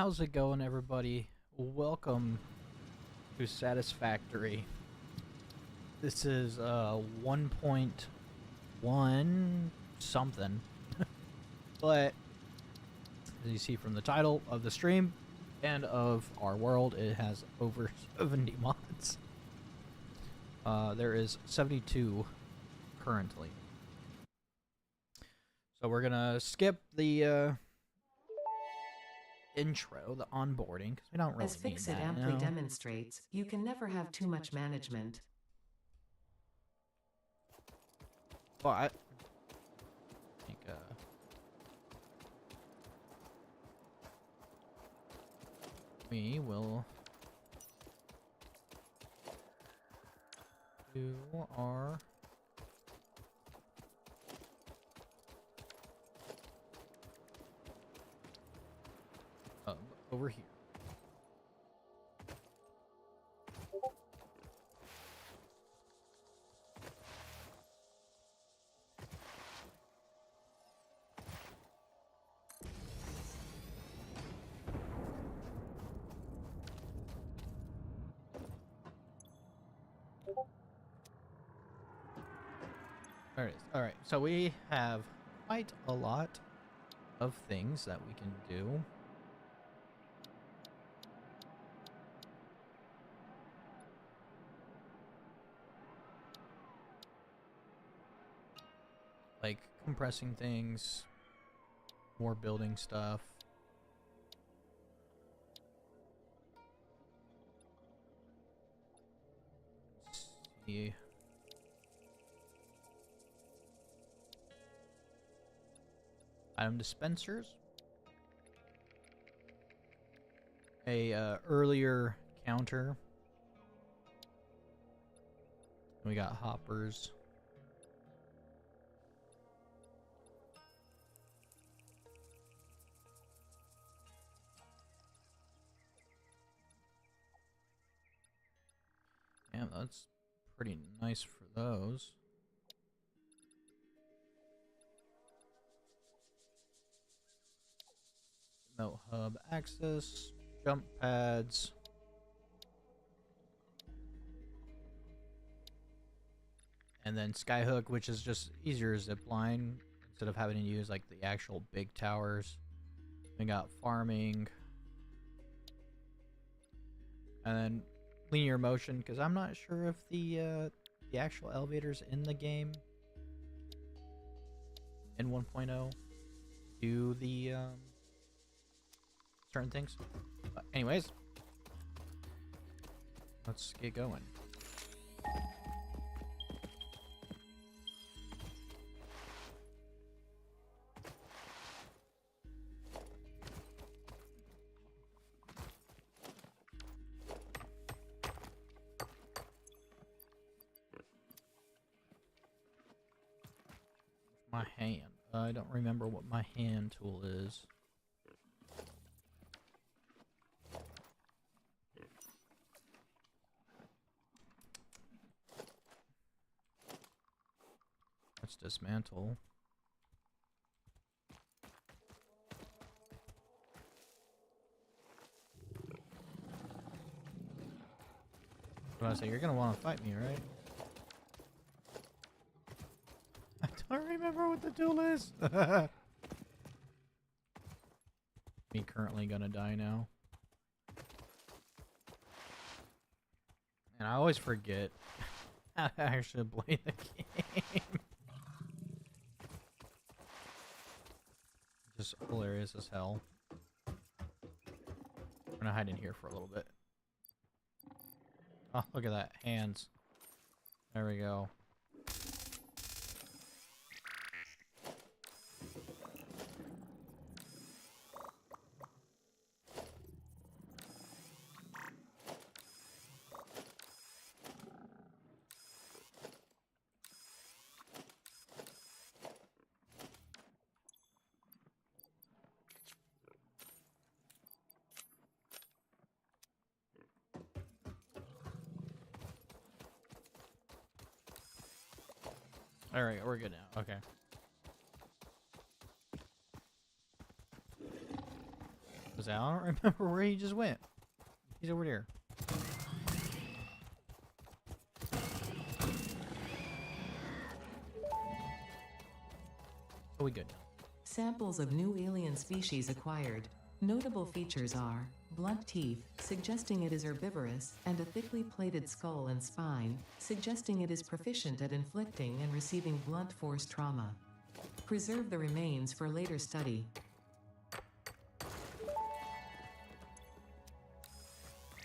How's it going, everybody? Welcome to Satisfactory. This is 1.1 something, but as you see from the title of the stream and of our world, it has over 70 mods. There is 72 currently. So we're gonna skip the intro, the onboarding, because we don't really As need Fixit that, amply you know? demonstrates, you can never have too much management. But I think we will do our hub over here. There it is. Alright, so we have quite a lot of things that we can do. Like compressing things, more building stuff. Let's see. Item dispensers. A earlier counter. We got hoppers. Yeah, that's pretty nice for those. No hub access, jump pads. And then skyhook, which is just easier zip line instead of having to use like the actual big towers. We got farming. And then linear motion, because I'm not sure if the actual elevators in the game in 1.0 do the certain things. But anyways, let's get going. My hand. I don't remember what my hand tool is. Let's dismantle. What I say, you're gonna want to fight me, right? I don't remember what the tool is. Me currently gonna die now. And I always forget how to actually play the game. Just hilarious as hell. I'm gonna hide in here for a little bit. Oh, look at that. Hands. There we go. Alright, we're good now. Okay. 'Cause I don't remember where he just went. He's over there. So we good now. Samples of new alien species acquired. Notable features are blunt teeth, suggesting it is herbivorous, and a thickly plated skull and spine, suggesting it is proficient at inflicting and receiving blunt force trauma. Preserve the remains for later study.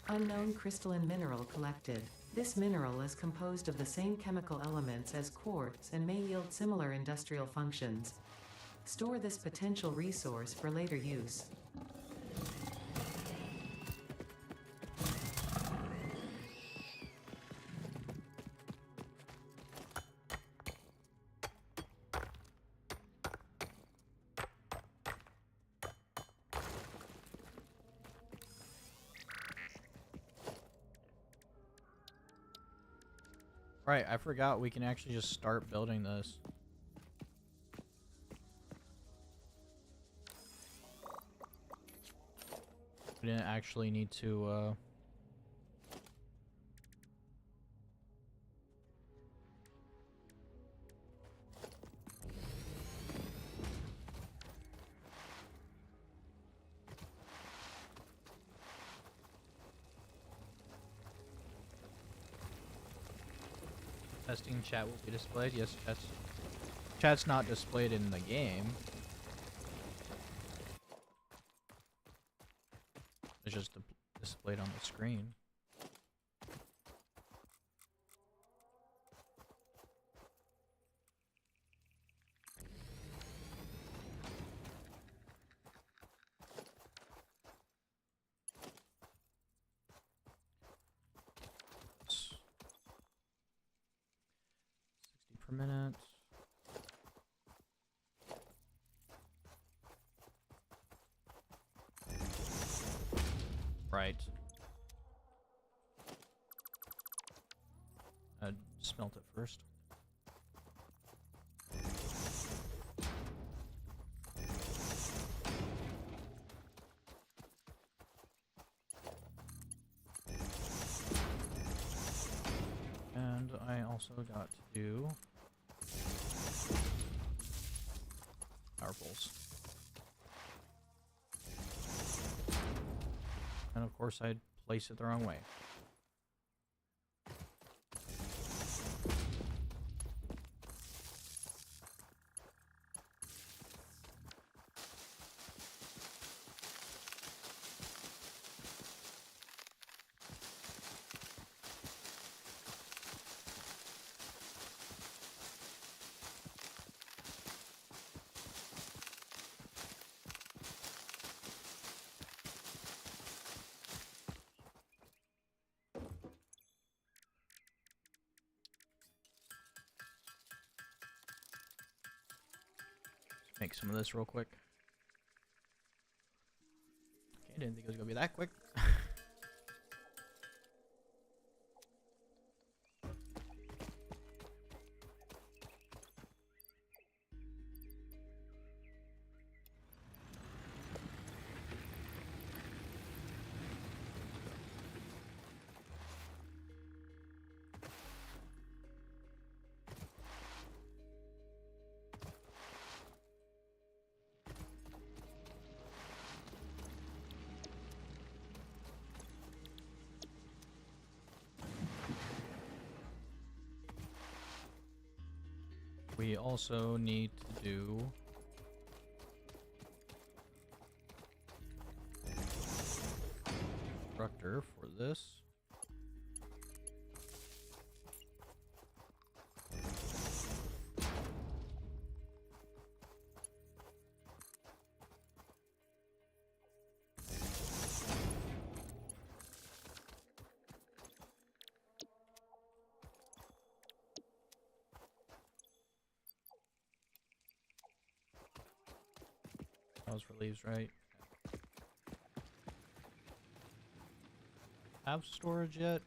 Unknown crystalline mineral collected. This mineral is composed of the same chemical elements as quartz and may yield similar industrial functions. Store this potential resource for later use. Right, I forgot we can actually just start building this. We didn't actually need to, Testing chat will be displayed. Yes, chat's not displayed in the game. It's just displayed on the screen. Per minute. Right. I'd smelt it first. And I also got to do power poles. And of course I'd place it the wrong way. Make some of this real quick. Okay, didn't think it was gonna be that quick. We also need to do constructor for this. That was for leaves, right? Have storage yet?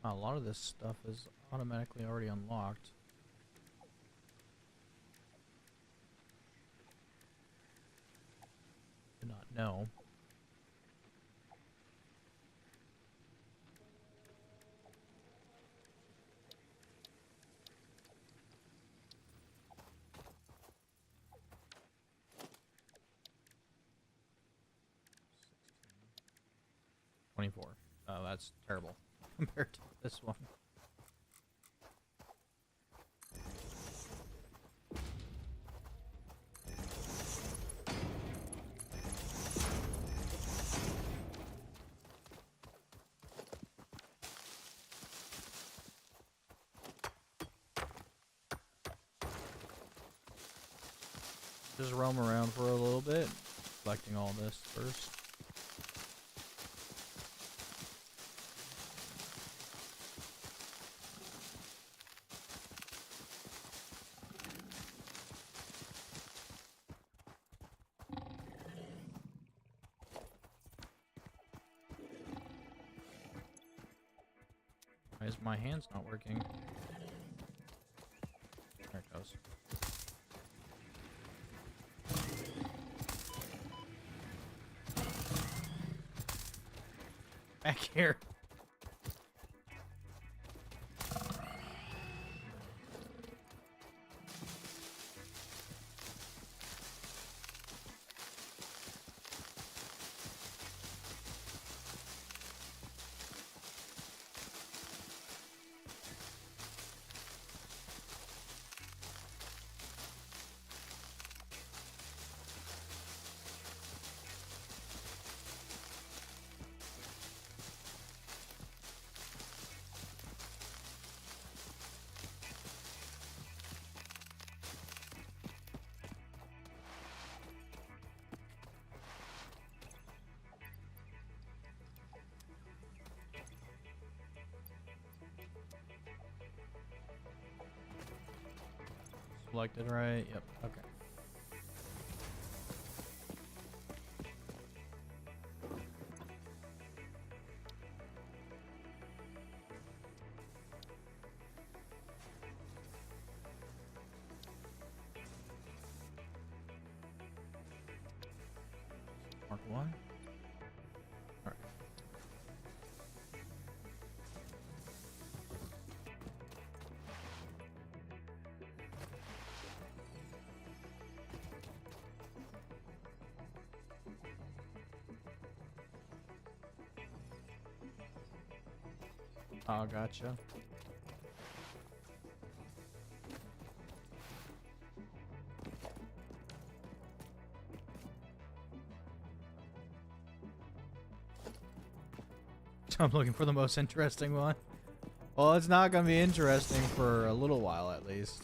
A lot of this stuff is automatically already unlocked. Did not know. $24. Oh, that's terrible compared to this one. Just roam around for a little bit, collecting all this first. Why is my hands not working? There it goes. Back here. Selected right. Yep. Okay. Mark 1. All right. Oh, gotcha. I'm looking for the most interesting one. Well, it's not going to be interesting for a little while at least.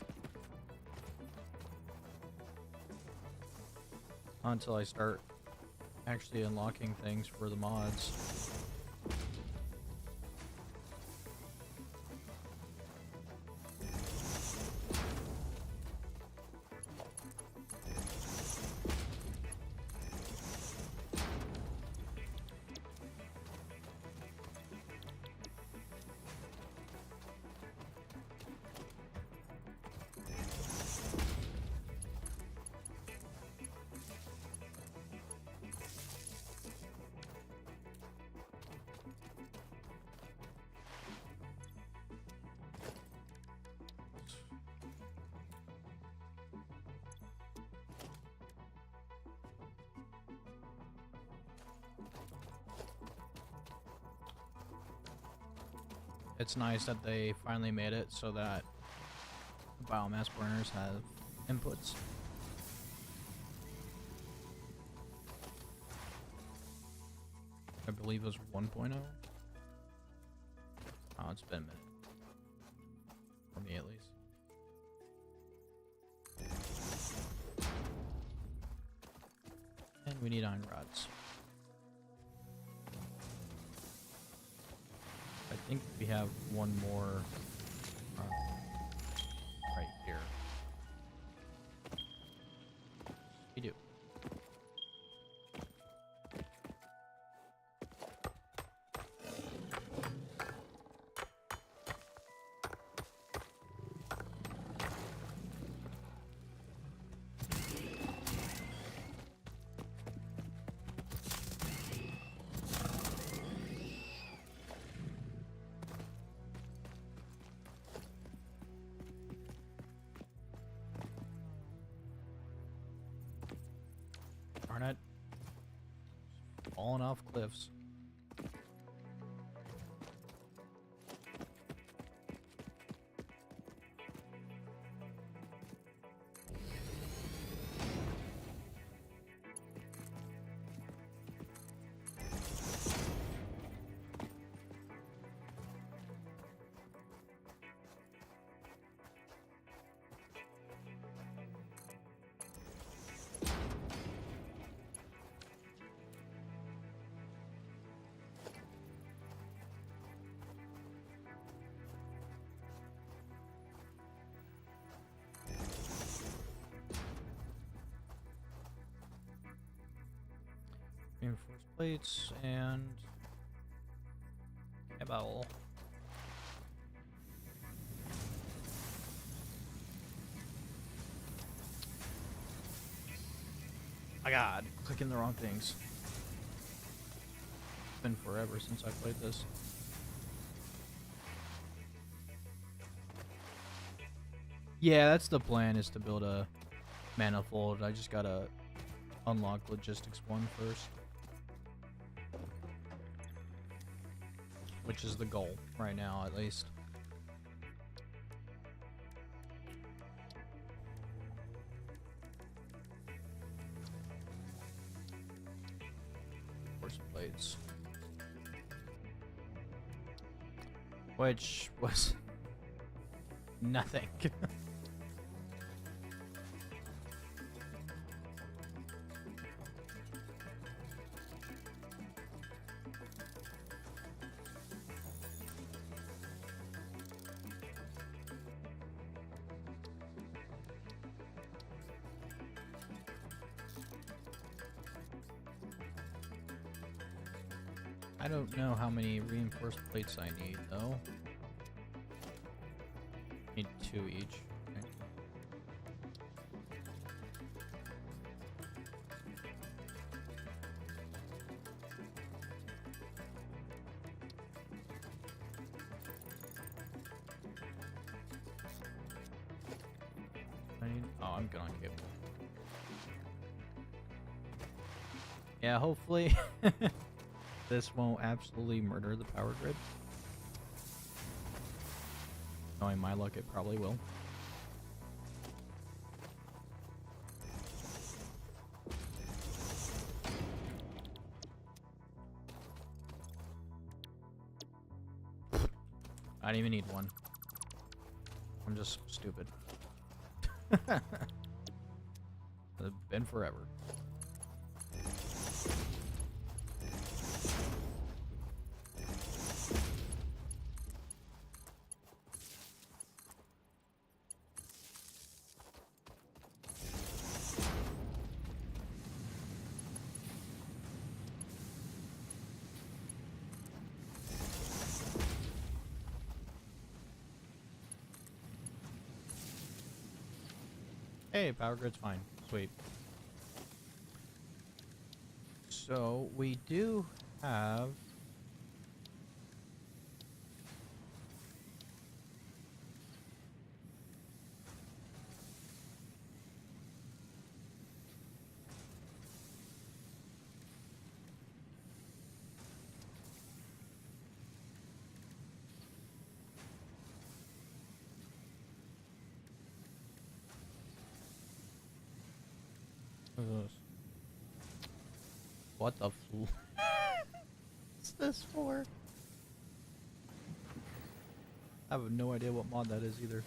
Until I start actually unlocking things for the mods. It's nice that they finally made it so that biomass burners have inputs. I believe it was 1.0. Oh, it's been a minute. For me, at least. And we need iron rods. I think we have one more right here. We do. Darn it. Falling off cliffs. Reinforced plates and cable. My God, clicking the wrong things. It's been forever since I played this. Yeah, that's the plan, is to build a manifold. I just gotta unlock logistics 1 first. Which is the goal right now, at least. Force blades. Which was nothing. I don't know how many reinforced plates I need, though. Need 2 each. Okay. Oh, I'm good on cable. Yeah, hopefully this won't absolutely murder the power grid. Knowing my luck, it probably will. I don't even need one. I'm just stupid. It's been forever. Hey, power grid's fine. Sweet. So, we do have... What the What's this for? I have no idea what mod that is either.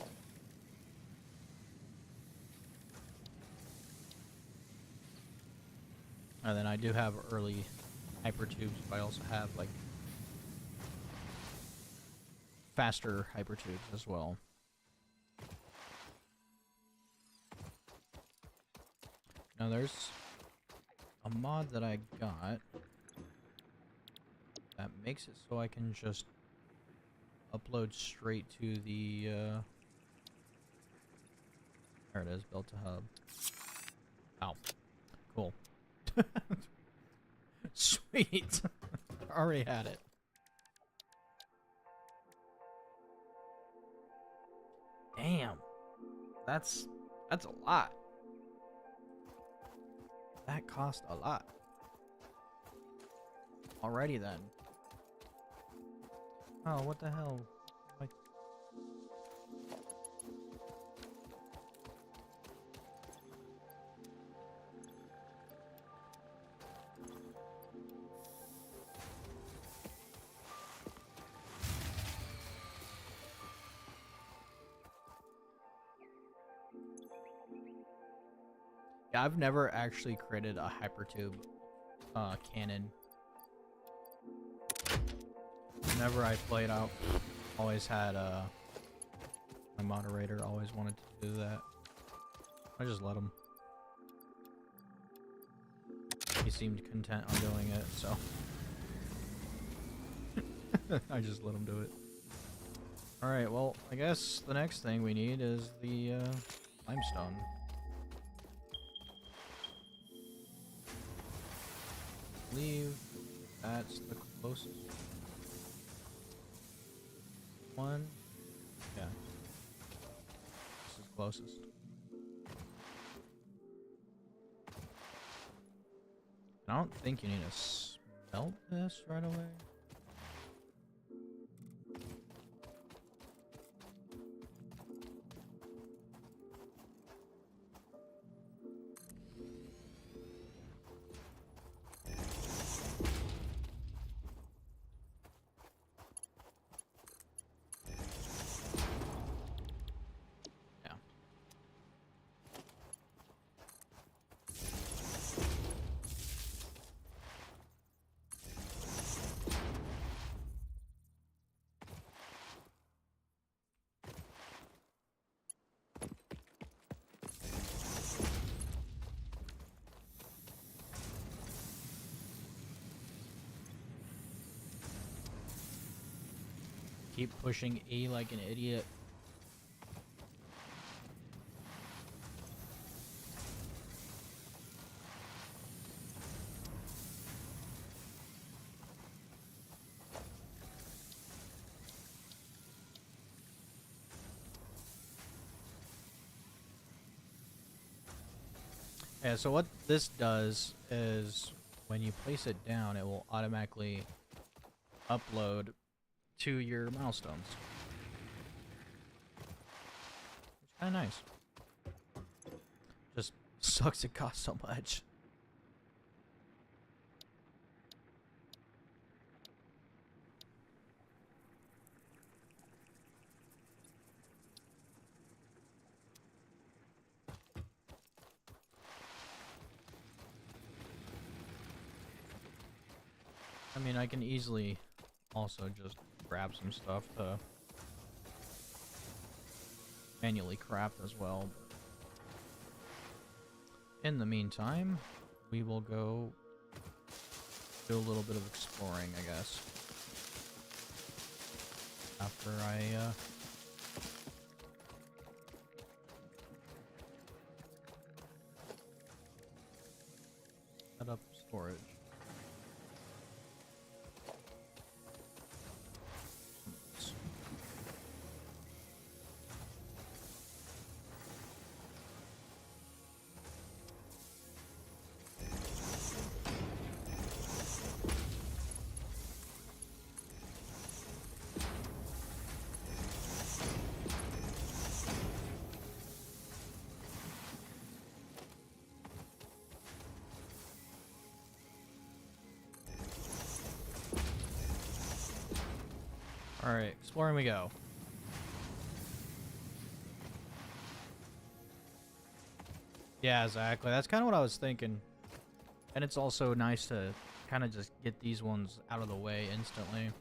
And then I do have early hypertubes, but I also have like faster hypertubes as well. Now there's a mod that I got that makes it so I can just upload straight to the there it is, built to hub. Ow. Cool. Sweet. Already had it. Damn. That's a lot. That cost a lot. Alrighty then. Oh, what the hell? Like, yeah, I've never actually created a hypertube cannon. Whenever I played out, always had my moderator always wanted to do that. I just let him. He seemed content on doing it, so I just let him do it. Alright, well, I guess the next thing we need is the limestone. I believe that's the closest one. Yeah. This is closest. I don't think you need to smelt this right away. Keep pushing E like an idiot. Yeah, so what this does is when you place it down, it will automatically upload to your milestones. It's kind of nice. Just sucks it costs so much. I mean, I can easily also just grab some stuff to manually craft as well. In the meantime, we will go do a little bit of exploring, I guess. After I set up storage. Alright, exploring we go. Yeah, exactly. That's kind of what I was thinking. And it's also nice to kind of just get these ones out of the way instantly.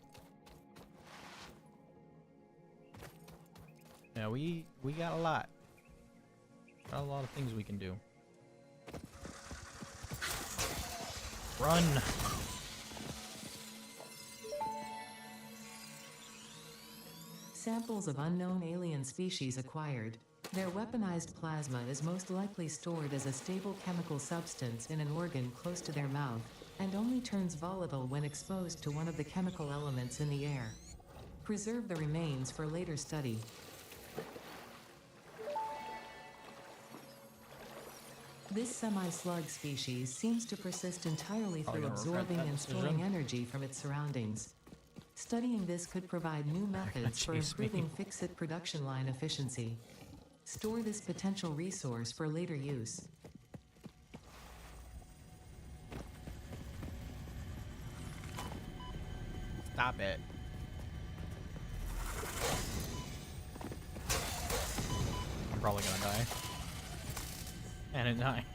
Yeah, we got a lot. Got a lot of things we can do. Run! Samples of unknown alien species acquired. Their weaponized plasma is most likely stored as a stable chemical substance in an organ close to their mouth, and only turns volatile when exposed to one of the chemical elements in the air. Preserve the remains for later study. This semi-slug species seems to persist entirely Probably through gonna regret absorbing that and decision. storing energy from its surroundings. Studying this could provide new methods for chase me. improving fix-it production line efficiency. Store this potential resource for later use. Stop it. I'm probably gonna die. And it died.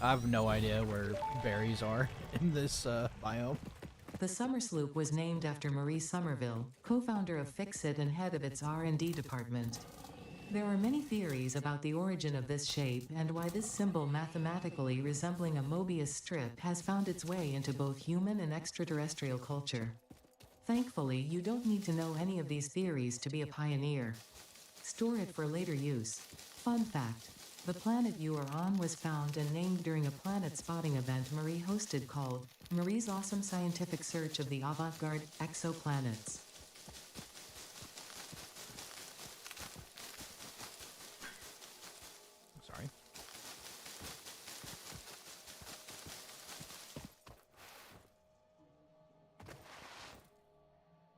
I have no idea where berries are in this biome. The Summer Sloop was named after Marie Somerville, co-founder of Fixit and head of its R&D department. There are many theories about the origin of this shape and why this symbol mathematically resembling a Mobius strip has found its way into both human and extraterrestrial culture. Thankfully, you don't need to know any of these theories to be a pioneer. Store it for later use. Fun fact: the planet you are on was found and named during a planet spotting event Marie hosted called Marie's Awesome Scientific Search of the Avant-Garde Exoplanets. Sorry.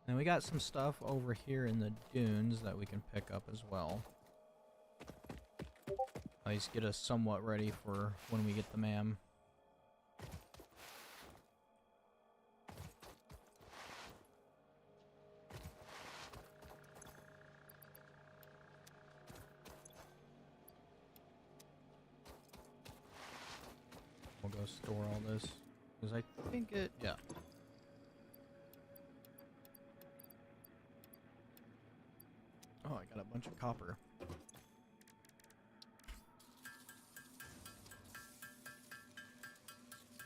And we got some stuff over here in the dunes that we can pick up as well. At least get us somewhat ready for when we get the MAM. We'll go store all this. Because I think it... yeah. Oh, I got a bunch of copper.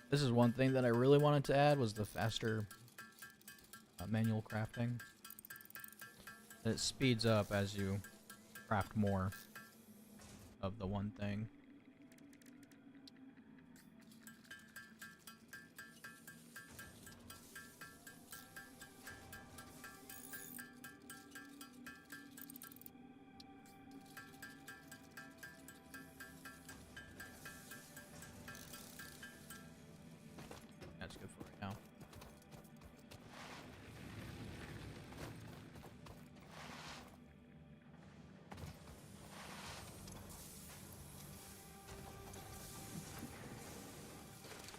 This is one thing that I really wanted to add was the faster manual crafting. It speeds up as you craft more of the one thing. That's good for right now.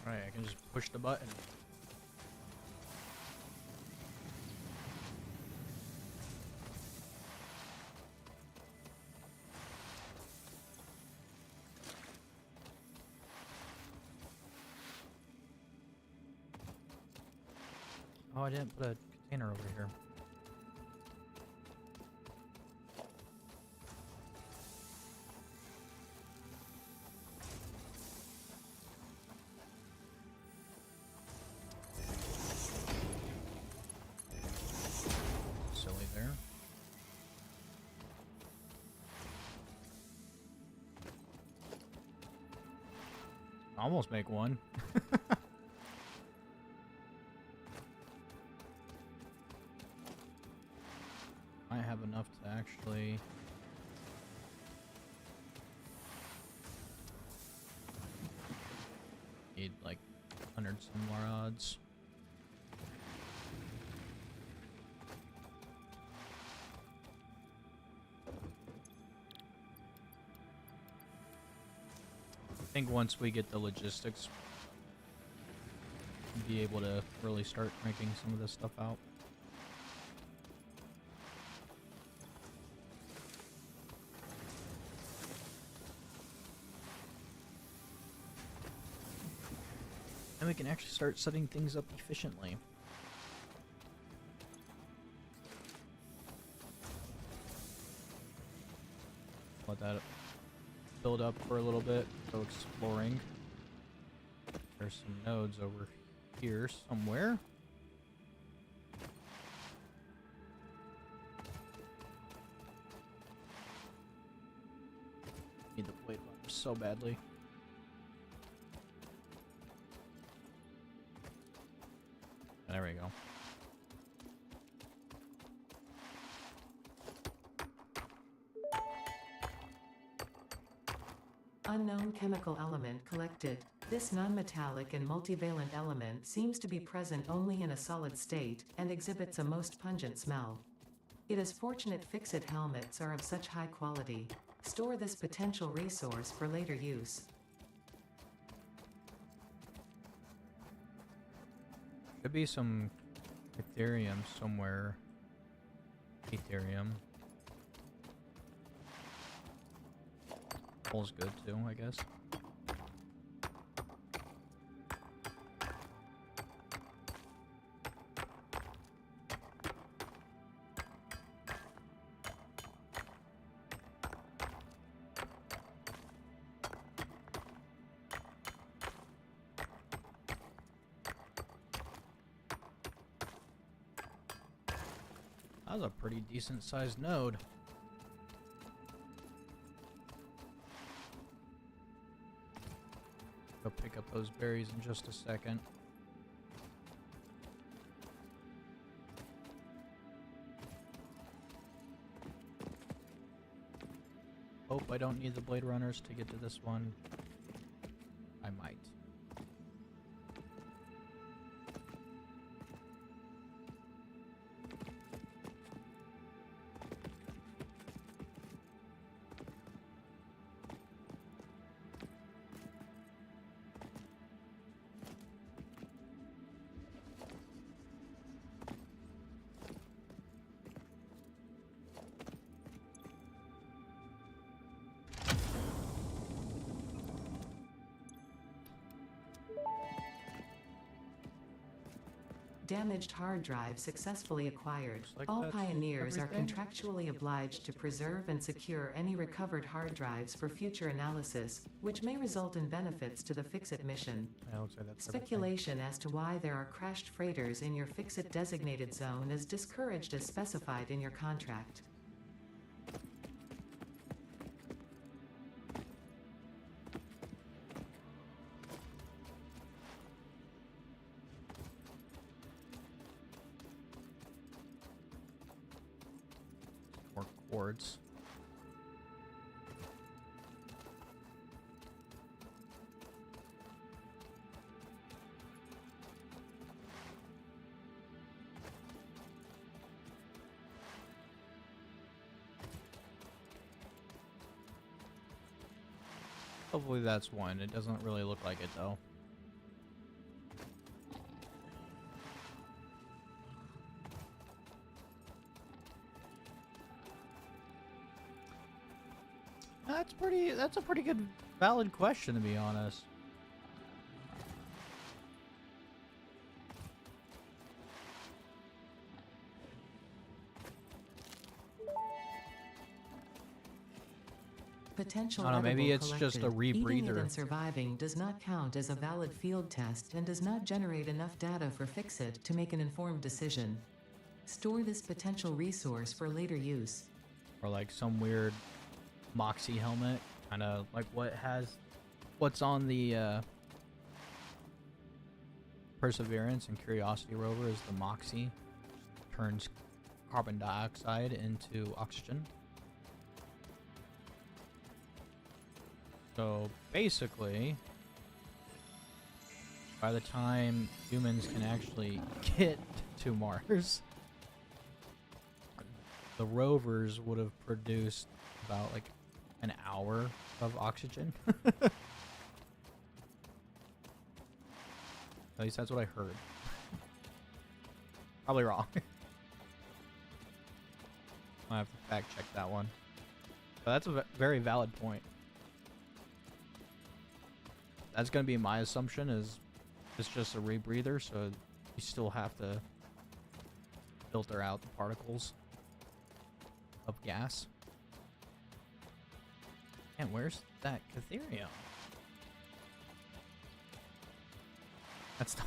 Alright, I can just push the button. Oh, I didn't put a container over here. Silly there. Almost make one. I have enough to actually... need like 100 some more odds. I think once we get the logistics, we'll be able to really start cranking some of this stuff out. And we can actually start setting things up efficiently. Let that build up for a little bit, go exploring. There's some nodes over here somewhere. Need the plate so badly. There we go. Unknown chemical element collected. This non-metallic and multivalent element seems to be present only in a solid state, and exhibits a most pungent smell. It is fortunate fix-it helmets are of such high quality. Store this potential resource for later use. Could be some Ethereum somewhere. Ethereum. Coal's good too, I guess. That was a pretty decent sized node. Go pick up those berries in just a second. Hope I don't need the Blade Runners to get to this one. I might. Damaged hard drive successfully acquired. Looks like All that's pioneers everything. are contractually obliged to preserve and secure any recovered hard drives for future analysis, which may result in benefits to the Fix-It mission. Yeah, looks like that's everything. Speculation as to why there are crashed freighters in your Fix-It designated zone is discouraged as specified in your contract. More quartz. Hopefully that's one. It doesn't really look like it though. That's a pretty good valid question, to be honest. Potential I don't know, maybe edible it's just a collected. Eating it rebreather. and surviving does not count as a valid field test and does not generate enough data for Fix-It to make an informed decision. Store this potential resource for later use. Or like some weird Moxie helmet. Kind of like what's on the Perseverance and Curiosity rover is the Moxie. Turns carbon dioxide into oxygen. So basically, by the time humans can actually get to Mars, the rovers would have produced about like an hour of oxygen. At least that's what I heard. Probably wrong. I have to fact check that one. But that's a very valid point. That's going to be my assumption, is it's just a rebreather, so you still have to filter out the particles of gas. And where's that Ethereum? That's the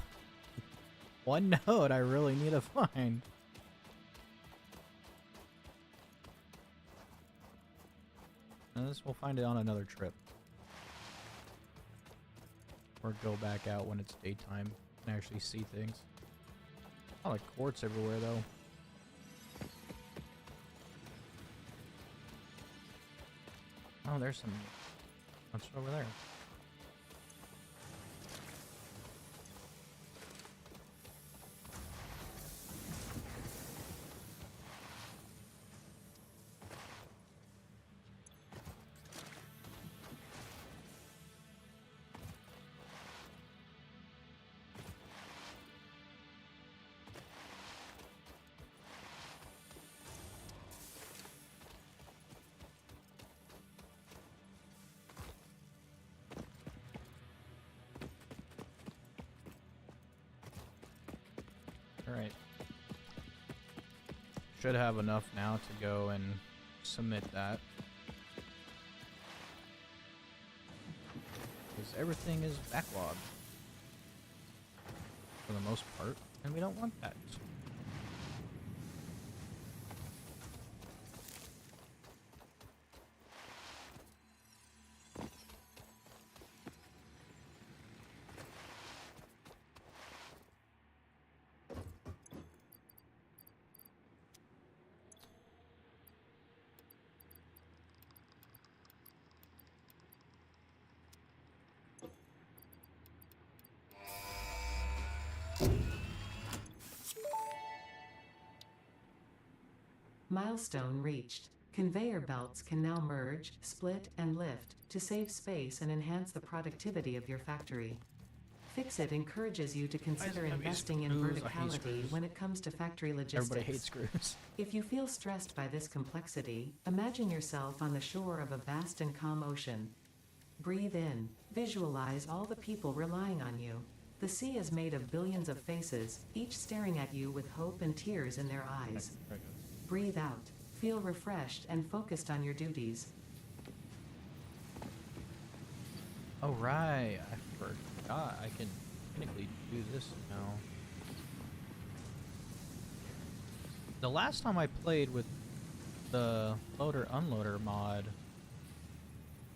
one node I really need to find. And this, we'll find it on another trip. Or go back out when it's daytime and actually see things. A lot of quartz everywhere though. Oh, there's some What's over there? Alright. Should have enough now to go and submit that. Because everything is backlogged. For the most part. And we don't want that. Milestone reached. Conveyor belts can now merge, split, and lift to save space and enhance the productivity of your factory. Fix-It encourages you to consider investing in verticality when it comes to factory logistics. Everybody hates screws. If you feel stressed by this complexity, imagine yourself on the shore of a vast and calm ocean. Breathe in. Visualize all the people relying on you. The sea is made of billions of faces, each staring at you with hope and tears in their eyes. Breathe out. Feel refreshed and focused on your duties. Oh, right. I forgot. I can technically do this now. The last time I played with the loader unloader mod,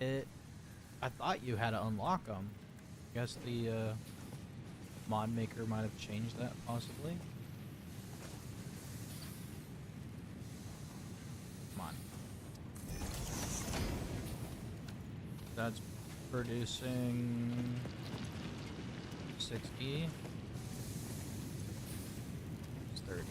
I thought you had to unlock them. I guess the mod maker might have changed that possibly. Come on. That's producing 60. It's 30.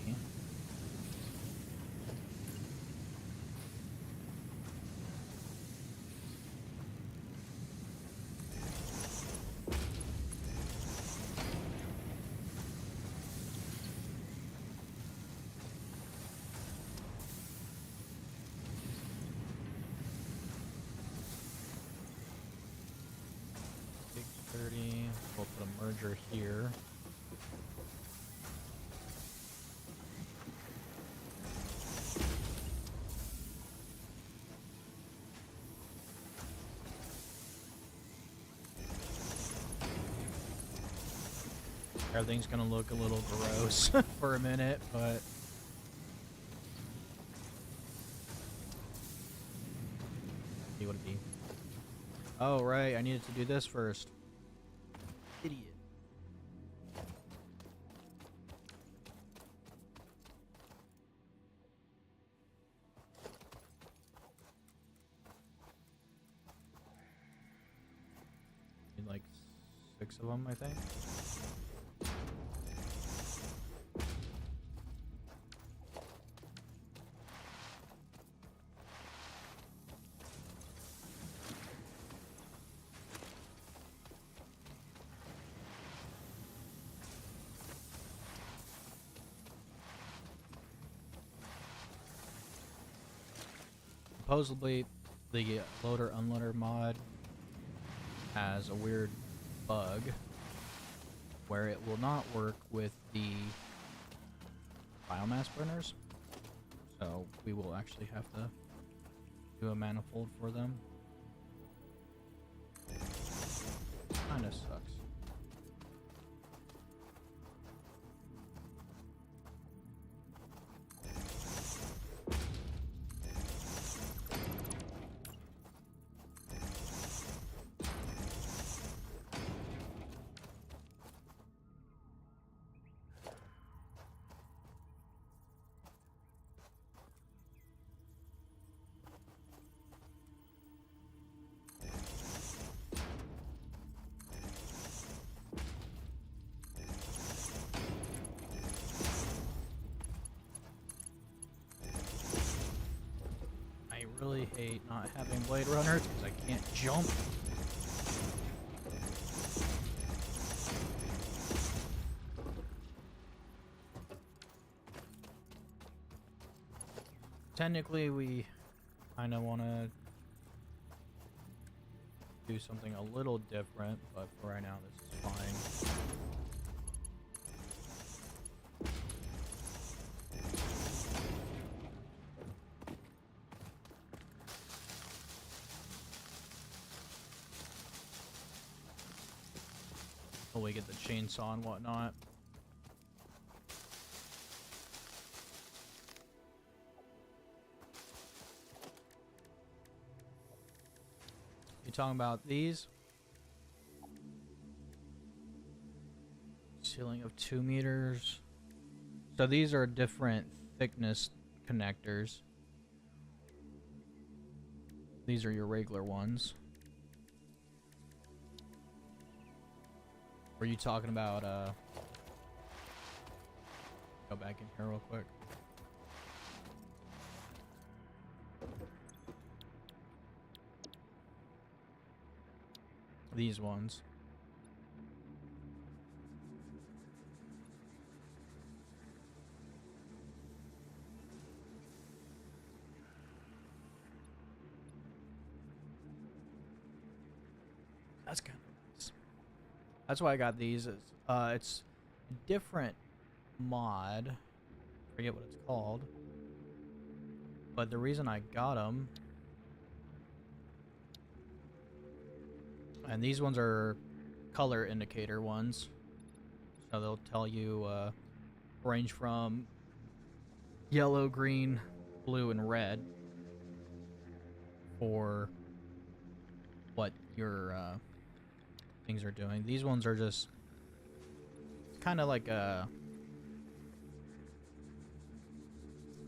We'll put a merger here. Everything's gonna look a little gross for a minute, but see what it be. Oh right, I needed to do this first. Idiot. Need like 6 of them, I think. Supposedly, the loader unloader mod has a weird bug where it will not work with the biomass burners, so we will actually have to do a manifold for them. Kinda sucks. hate not having Blade Runners because I can't jump. Technically, we kind of want to do something a little different, but for right now, this is fine. Till we get the chainsaw and whatnot. You talking about these? Ceiling of 2 meters. So these are different thickness connectors. These are your regular ones. Were you talking about, go back in here real quick. These ones. That's kind of nice. That's why I got these. It's a different mod. Forget what it's called. But the reason I got them, and these ones are color indicator ones, so they'll tell you range from yellow, green, blue, and red for what your things are doing. These ones are just kind of like an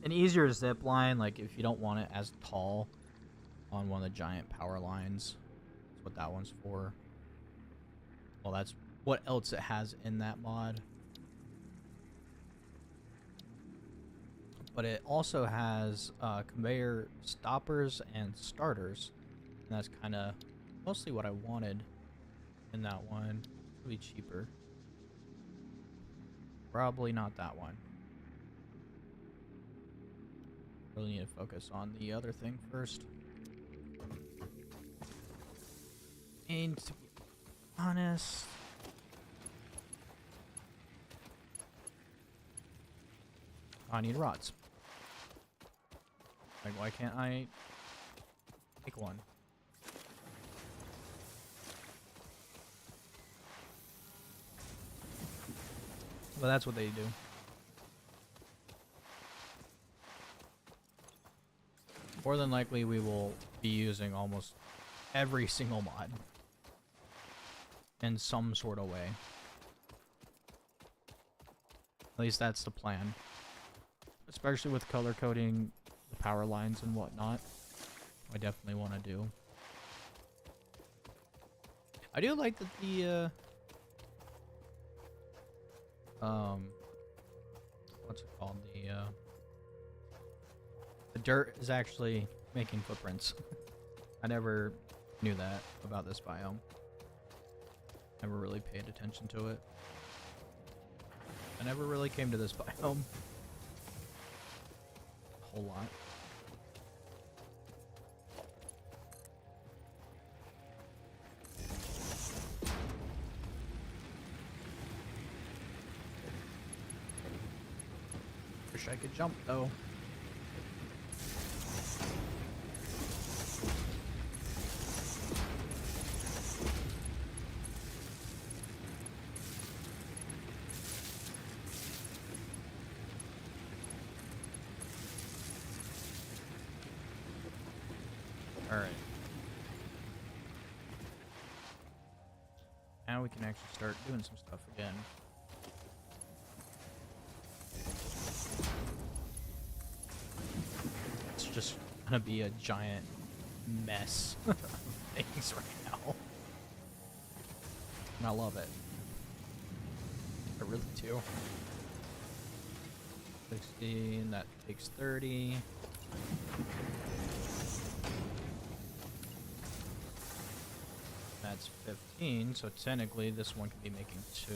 easier zip line, like if you don't want it as tall on one of the giant power lines. That's what that one's for. Well, that's what else it has in that mod. But it also has conveyor stoppers and starters. And that's kind of mostly what I wanted in that one. It'll be cheaper. Probably not that one. Really need to focus on the other thing first. And to be honest, I need rods. Like, why can't I make one? But that's what they do. More than likely, we will be using almost every single mod in some sort of way. At least that's the plan. Especially with color coding the power lines and whatnot. I definitely want to do. I do like that the what's it called? The dirt is actually making footprints. I never knew that about this biome. Never really paid attention to it. I never really came to this biome a whole lot. Wish I could jump though. Alright. Now we can actually start doing some stuff again. It's just gonna be a giant mess of things right now. And I love it. I really do. 60, and that takes 30. That's 15, so technically this one could be making 2.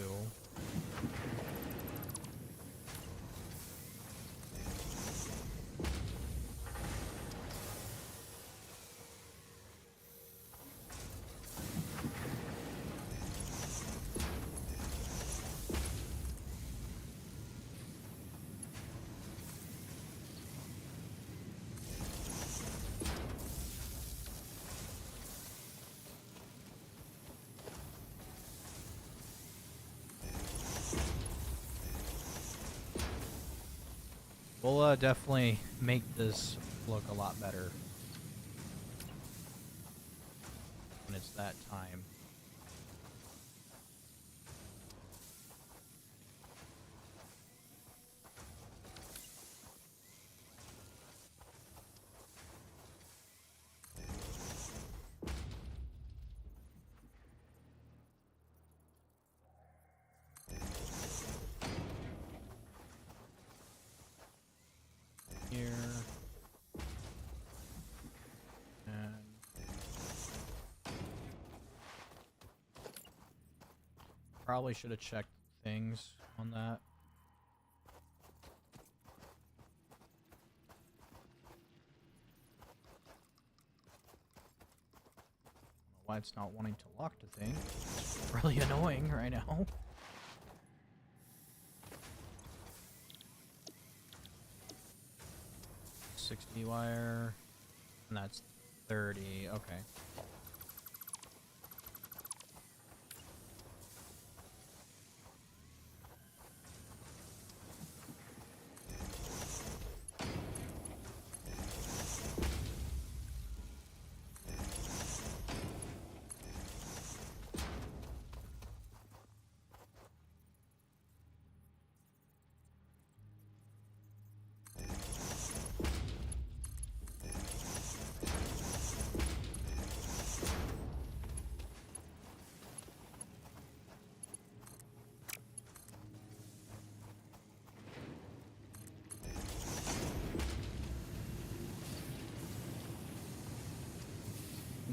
We'll definitely make this look a lot better when it's that time. Here. And probably should have checked things on that. Why it's not wanting to lock to things. It's really annoying right now. $60 wire, and that's 30. Okay.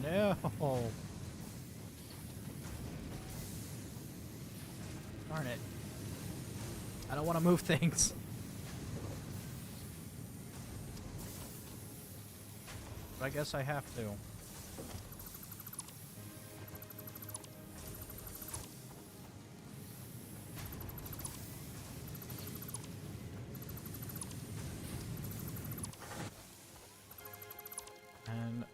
No. Darn it. I don't want to move things. But I guess I have to. And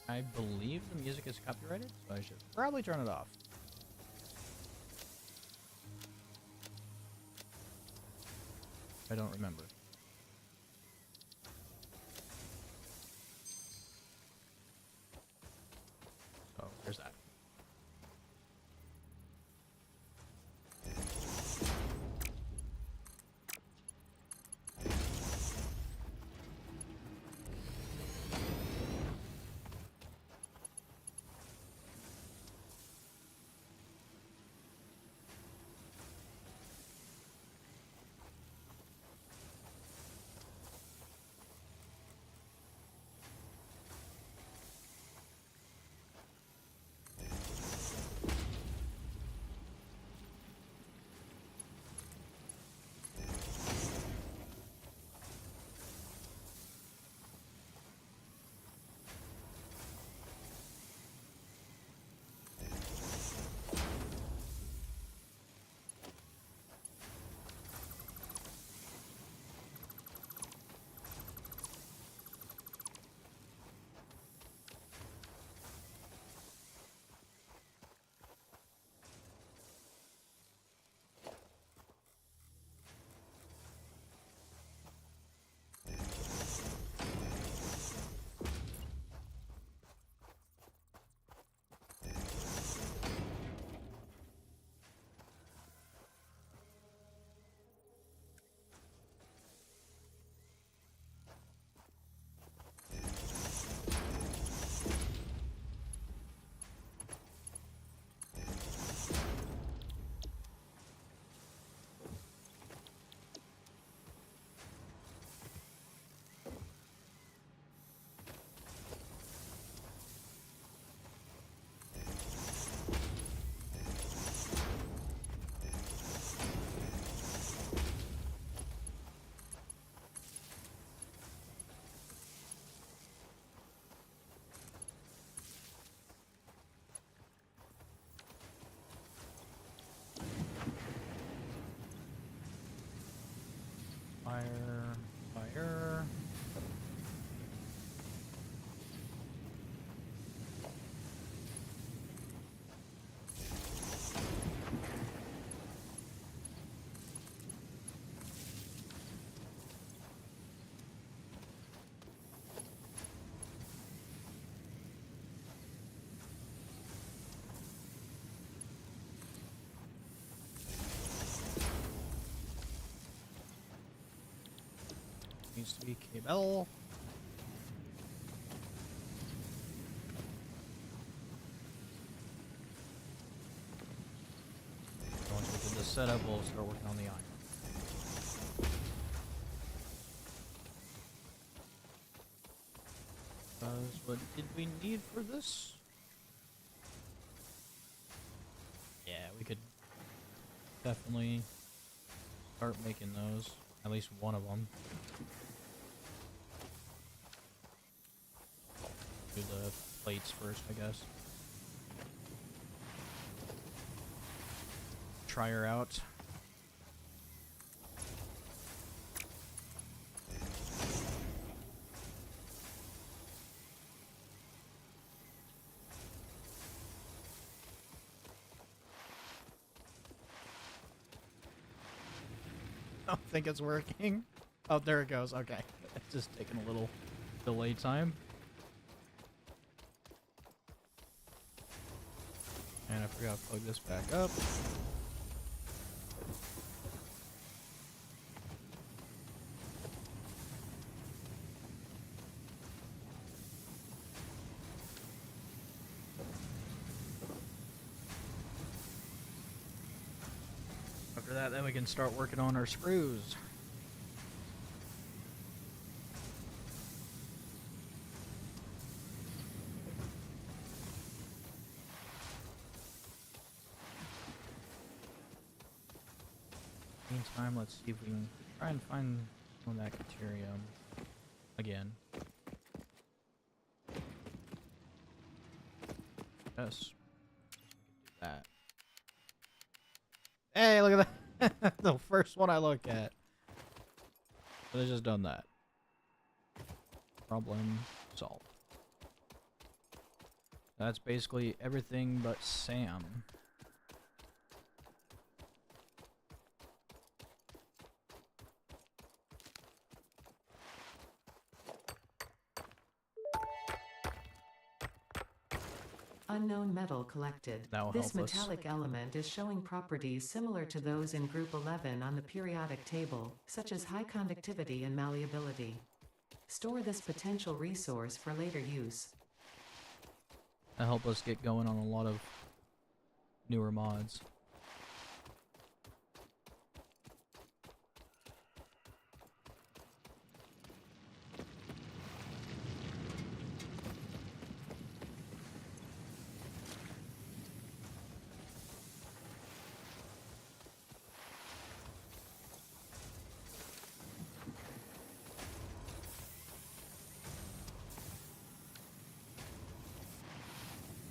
I believe the music is copyrighted, so I should probably turn it off. I don't remember. So, there's that. needs to be cable. Once we get this set up, we'll start working on the iron. What did we need for this? Yeah, we could definitely start making those. At least one of them. Do the plates first, I guess. Try her out. I don't think it's working. Oh, there it goes. Okay. It's just taking a little delay time. And I forgot to plug this back up. After that, then we can start working on our screws. Meantime, let's see if we can try and find some of that deuterium again. Yes. That. Hey, look at that. The first one I look at. So they just done that. Problem solved. That's basically everything but Sam. Unknown metal collected. That will This help us. metallic element is showing properties similar to those in Group 11 on the periodic table, such as high conductivity and malleability. Store this potential resource for later use. That'll help us get going on a lot of newer mods.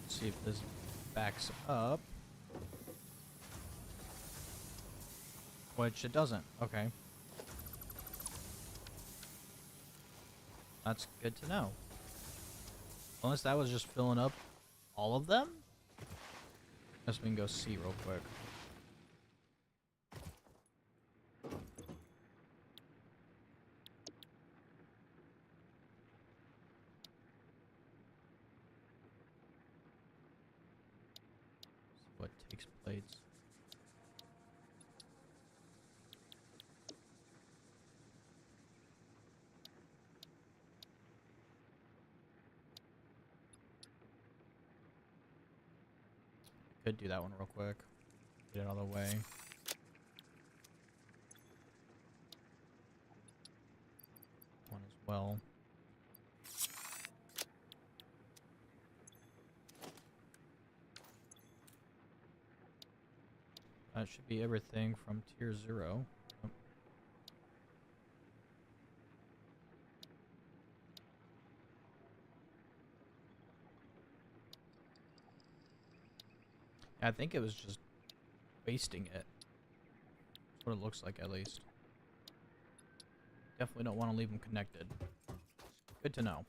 See if this backs up. Which it doesn't. Okay. That's good to know. Unless that was just filling up all of them? Guess we can go see real quick. What takes plates? Could do that one real quick. Get it out of the way. One as well. That should be everything from tier 0. Oh. I think it was just wasting it. That's what it looks like, at least. Definitely don't want to leave them connected. Good to know.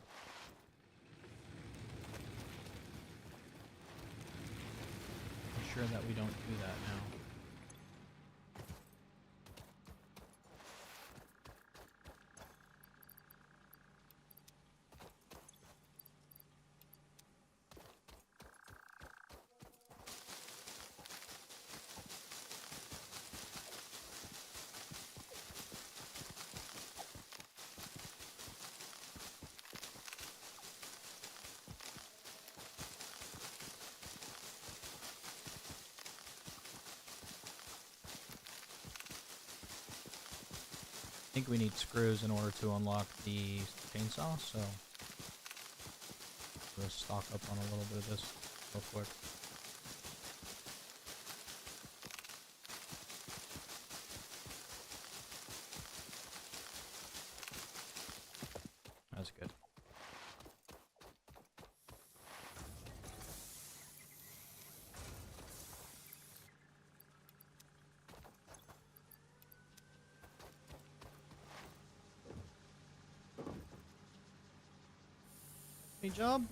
Ensure that we don't do that now. I think we need screws in order to unlock the chainsaw, so we'll stock up on a little bit of this real quick. That's good. Good job.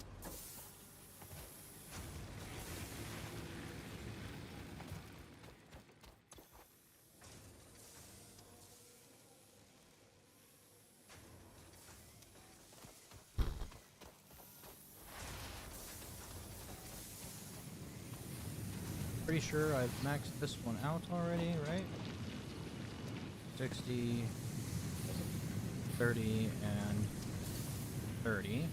Pretty sure I've maxed this one out already, right? 60, 30, and 30.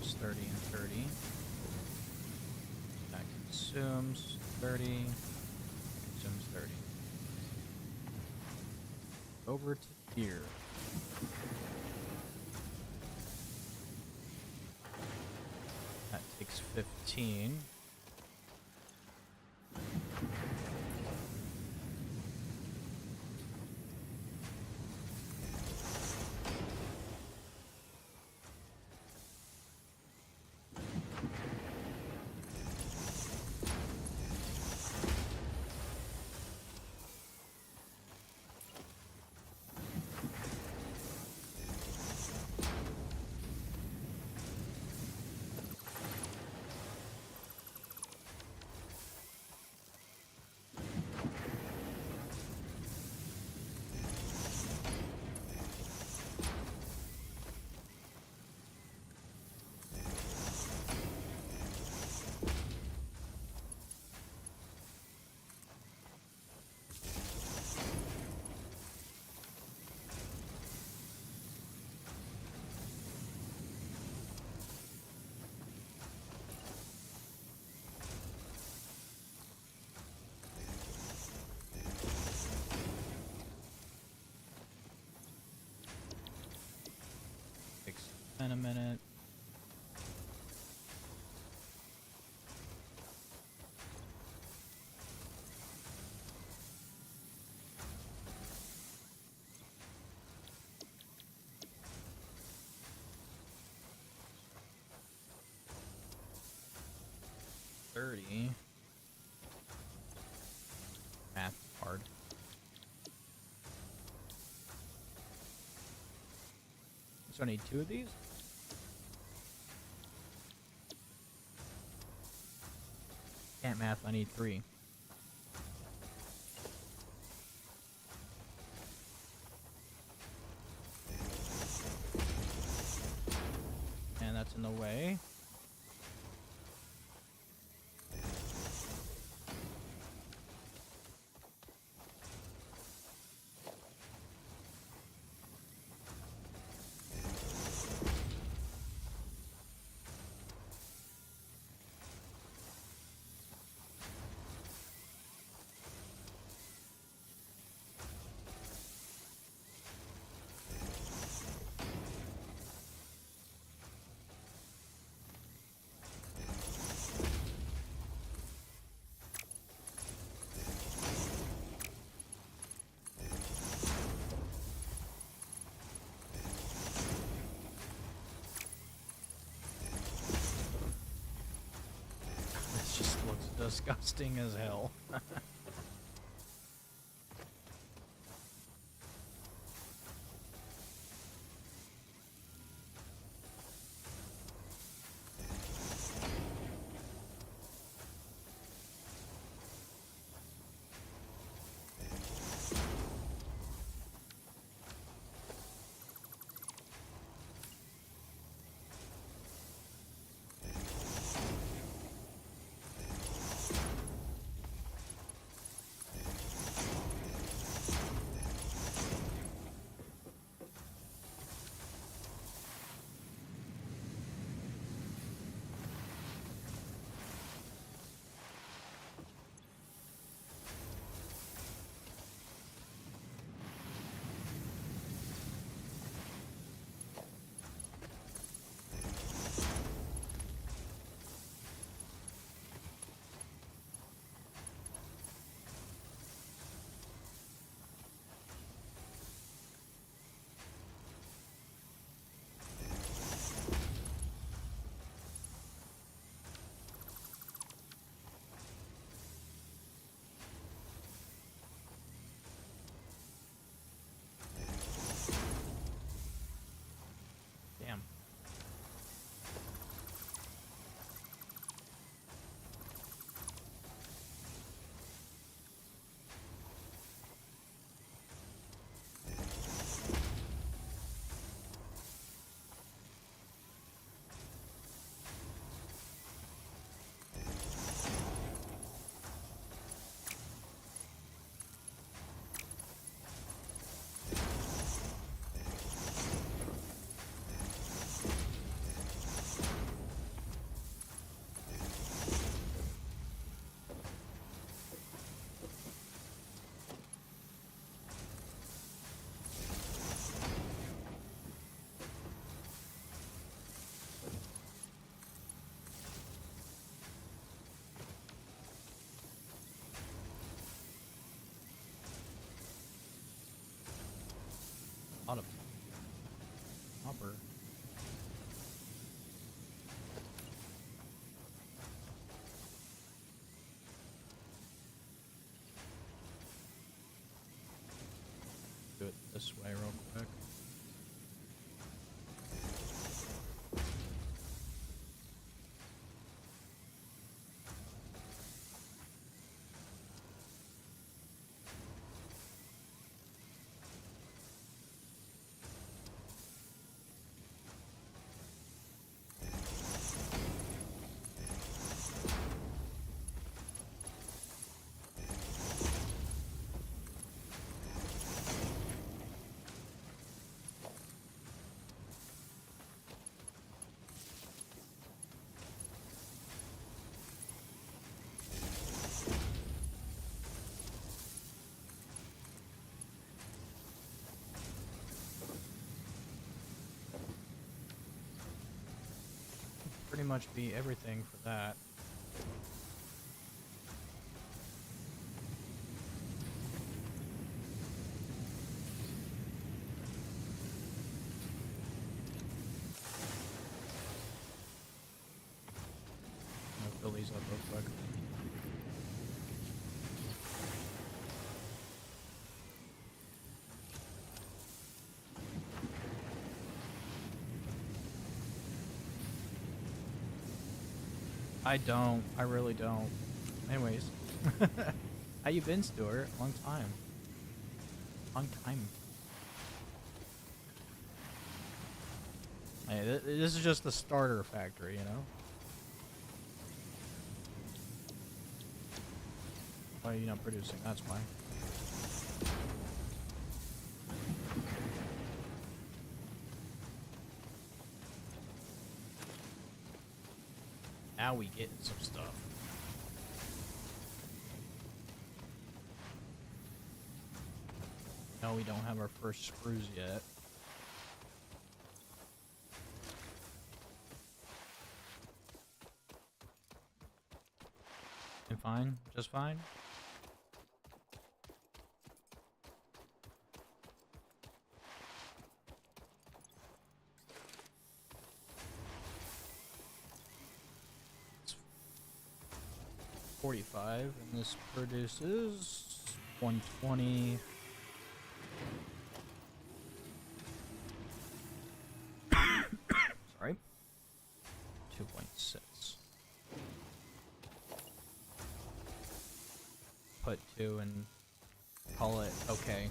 Just 30 and 30. That consumes 30. Consumes 30. Over to here. That takes 15. In a minute. Math hard. So I need 2 of these. Can't math, I need 3. And that's in the way. This just looks disgusting as hell. this way real quick. Pretty much be everything for that. I'm gonna fill these up real quick. I don't. I really don't. Anyways. How you been, Stuart? Long time. Long time. Hey, this is just the starter factory, you know? Why are you not producing? That's why. Now we getting some stuff. No, we don't have our first screws yet. And fine, just fine. It's 45, and this produces 120. Sorry. 2.6. Put 2 and call it okay.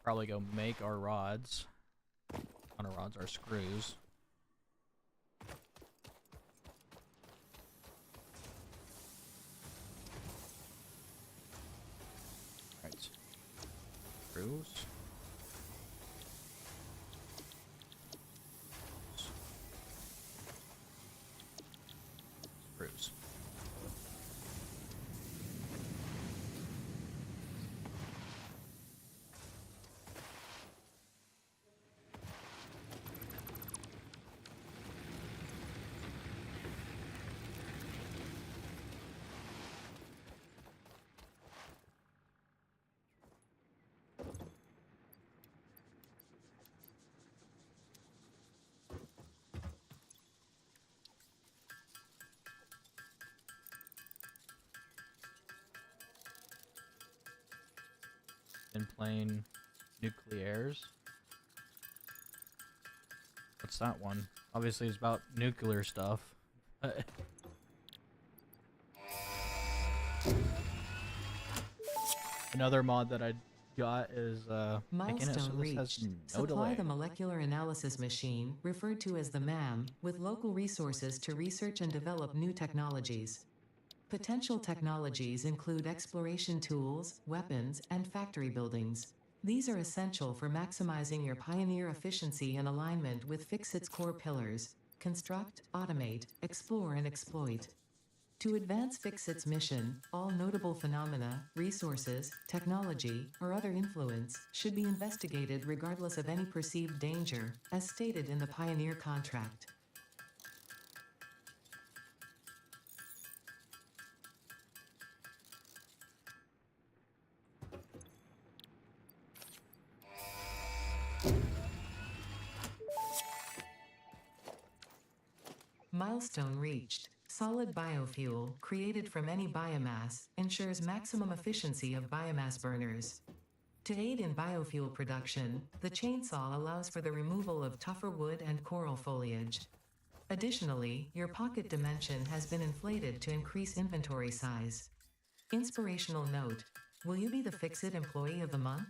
Probably go make our rods. Not our rods, our screws. Alright. Screws. Screws. Been playing nucleaires. What's that one? Obviously it's about nuclear stuff. Another mod that I got is making it so Milestone this has reached. no Supply delay. the molecular analysis machine, referred to as the MAM, with local resources to research and develop new technologies. Potential technologies include exploration tools, weapons, and factory buildings. These are essential for maximizing your Pioneer efficiency and alignment with Fixit's core pillars: construct, automate, explore, and exploit. To advance Fixit's mission, all notable phenomena, resources, technology, or other influence should be investigated regardless of any perceived danger, as stated in the Pioneer contract. Milestone reached. Solid biofuel, created from any biomass, ensures maximum efficiency of biomass burners. To aid in biofuel production, the chainsaw allows for the removal of tougher wood and coral foliage. Additionally, your pocket dimension has been inflated to increase inventory size. Inspirational note: will you be the Fixit Employee of the Month?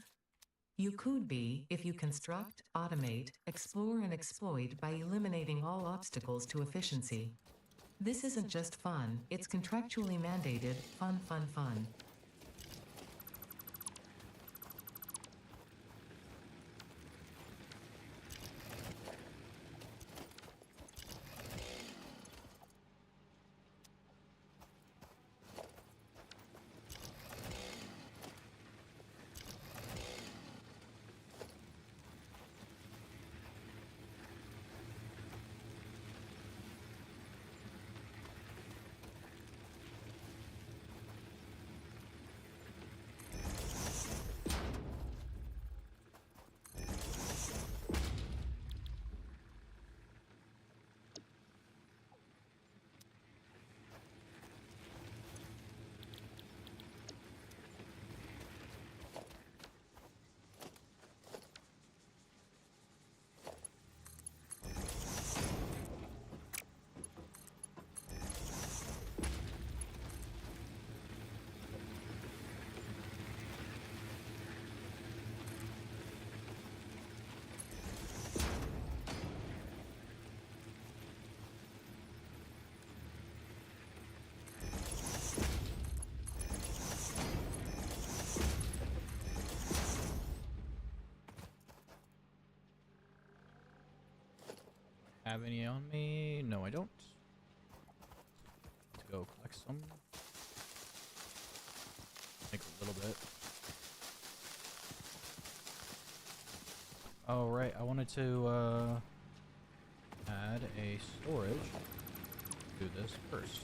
You could be if you construct, automate, explore, and exploit by eliminating all obstacles to efficiency. This isn't just fun, it's contractually mandated, fun, fun, fun. Have any on me? No, I don't. Let's go collect some. Take a little bit. Oh, right. I wanted to add a storage. Do this first.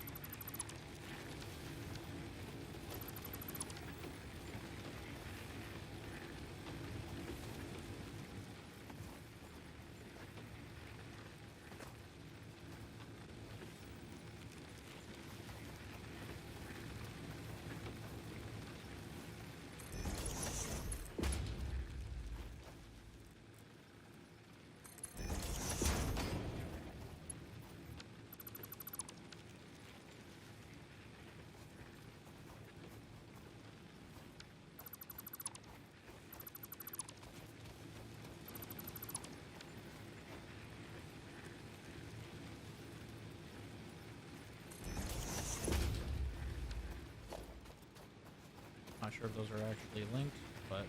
Not sure if those are actually linked, but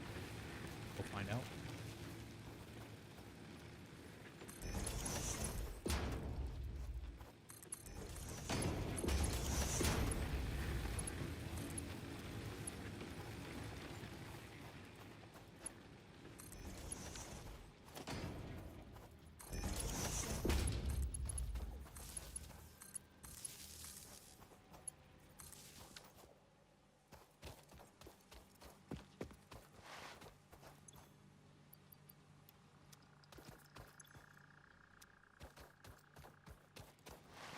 we'll find out.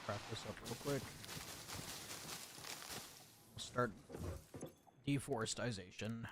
Wrap this up real quick. We'll start deforestation.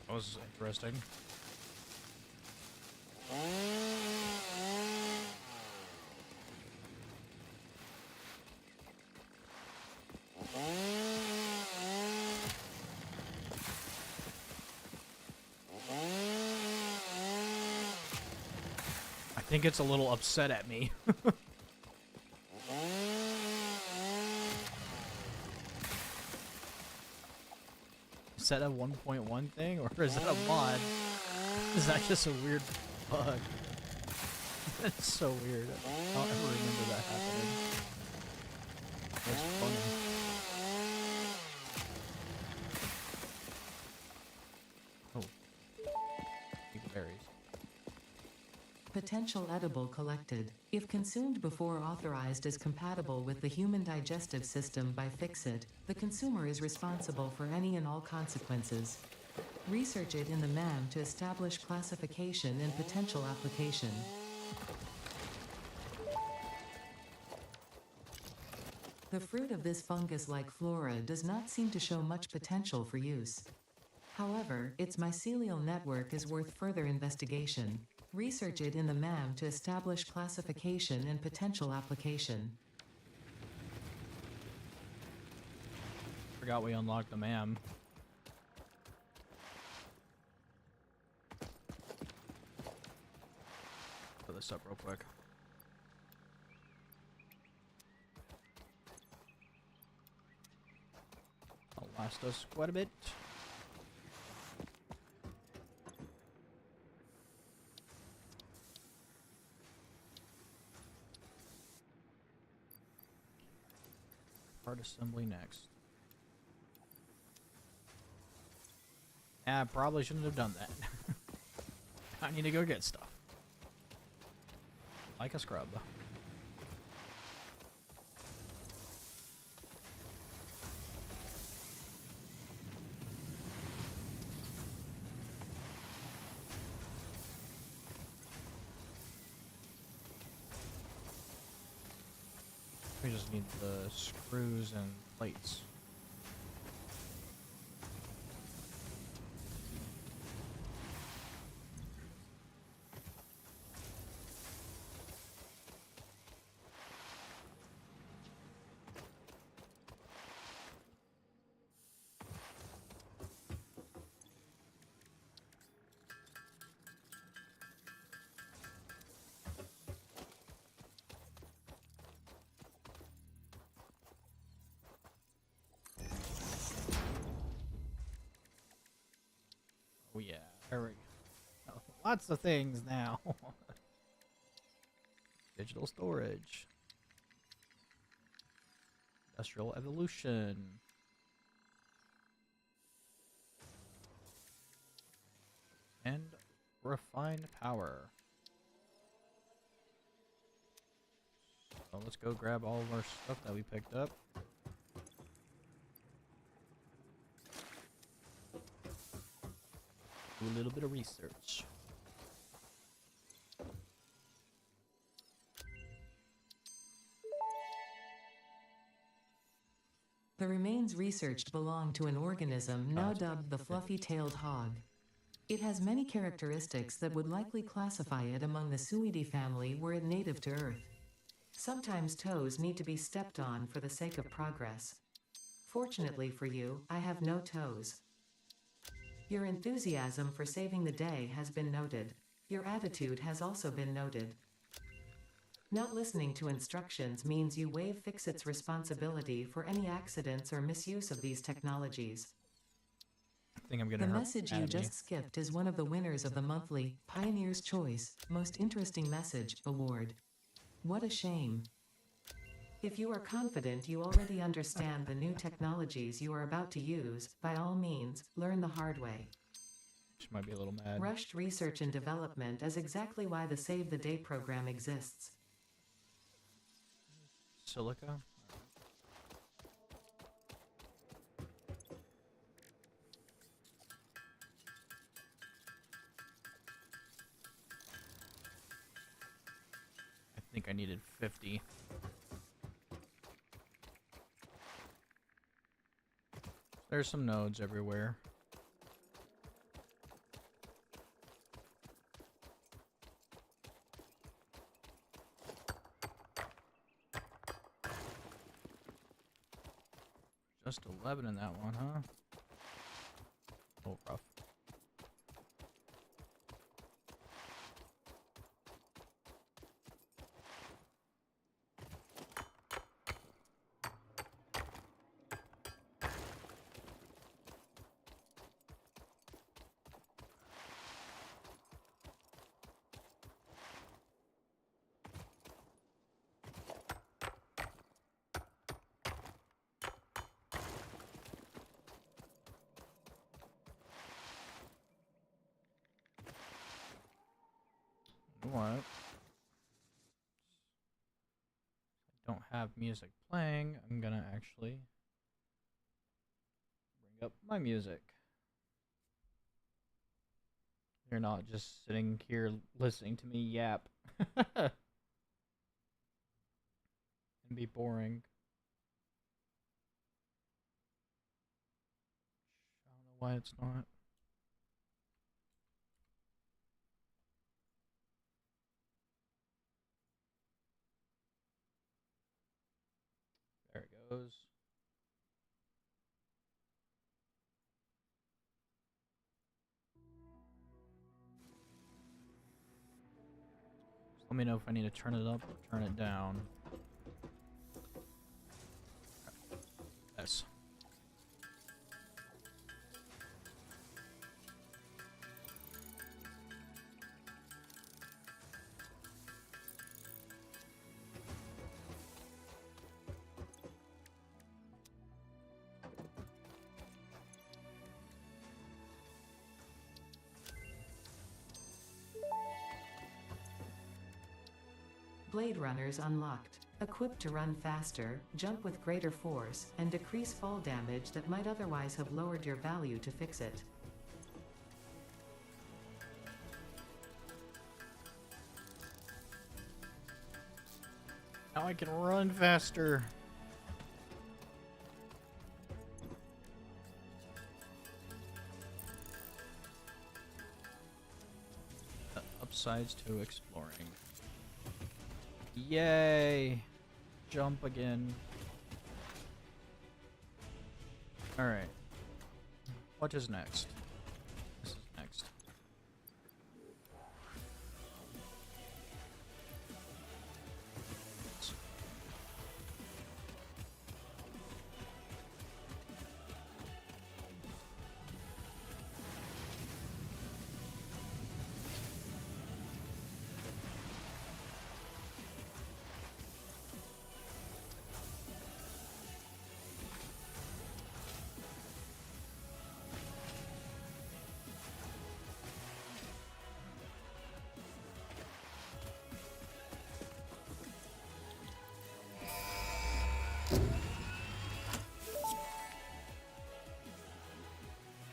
That was interesting. think it's a little upset at me. Is that a 1.1 thing, or is that a mod? Is that just a weird bug? That's so weird. I don't ever remember that happening. That's funny. Oh. Big berries. Potential edible collected. If consumed before authorized as compatible with the human digestive system by Fixit, the consumer is responsible for any and all consequences. Research it in the MAM to establish classification and potential application. The fruit of this fungus-like flora does not seem to show much potential for use. However, its mycelial network is worth further investigation. Research it in the MAM to establish classification and potential application. Forgot we unlocked the MAM. Put this up real quick. That'll last us quite a bit. Part assembly next. I probably shouldn't have done that. I need to go get stuff. Like a scrub. We just need the screws and plates. Oh yeah, there we go. Oh, lots of things now. Digital storage. Industrial evolution. And refined power. So let's go grab all of our stuff that we picked up. Do a little bit of research. The remains researched belong to an organism now dubbed the fluffy-tailed hog. It has many characteristics that would likely classify it among the Suidae family were it native to Earth. Sometimes toes need to be stepped on for the sake of progress. Fortunately for you, I have no toes. Your enthusiasm for saving the day has been noted. Your attitude has also been noted. Not listening to instructions means you waive Fixit's responsibility for any accidents or misuse of these technologies. I think I'm gonna The hurt message you anatomy. just skipped is one of the winners of the monthly Pioneer's Choice Most Interesting Message Award. What a shame. If you are confident you already understand the new technologies you are about to use, by all means, learn the hard way. She might be a little mad. Rushed research and development is exactly why the Save the Day program exists. Silica. I think I needed 50. There's some nodes everywhere. Just 11 in that one, huh? Oh, rough. have music playing, I'm gonna actually bring up my music. You're not just sitting here listening to me yap and be boring. I don't know why it's not. There it goes. Let me know if I need to turn it up or turn it down. Yes. Blade Runners unlocked. Equipped to run faster, jump with greater force, and decrease fall damage that might otherwise have lowered your value to fix it. Now I can run faster. Upsides to exploring. Yay! Jump again. Alright. What is next? This is next.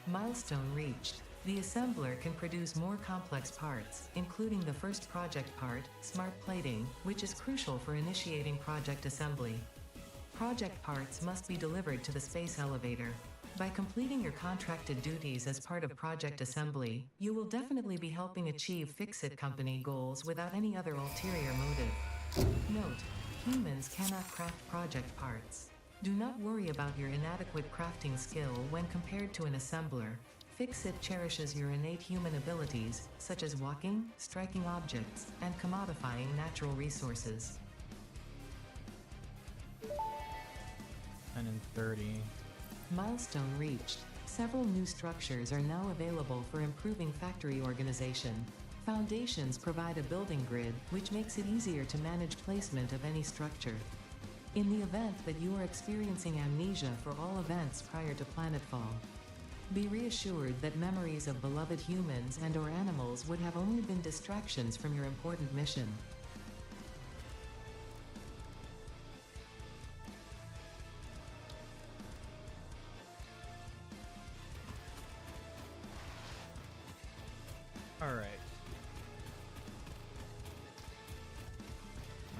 Milestone reached. The assembler can produce more complex parts, including the first project part, smart plating, which is crucial for initiating project assembly. Project parts must be delivered to the space elevator. By completing your contracted duties as part of project assembly, you will definitely be helping achieve Fix-It Company goals without any other ulterior motive. Note: humans cannot craft project parts. Do not worry about your inadequate crafting skill when compared to an assembler. Fix-It cherishes your innate human abilities, such as walking, striking objects, and commodifying natural resources. 10 and 30. Milestone reached. Several new structures are now available for improving factory organization. Foundations provide a building grid, which makes it easier to manage placement of any structure. In the event that you are experiencing amnesia for all events prior to planetfall, be reassured that memories of beloved humans and/or animals would have only been distractions from your important mission. Alright.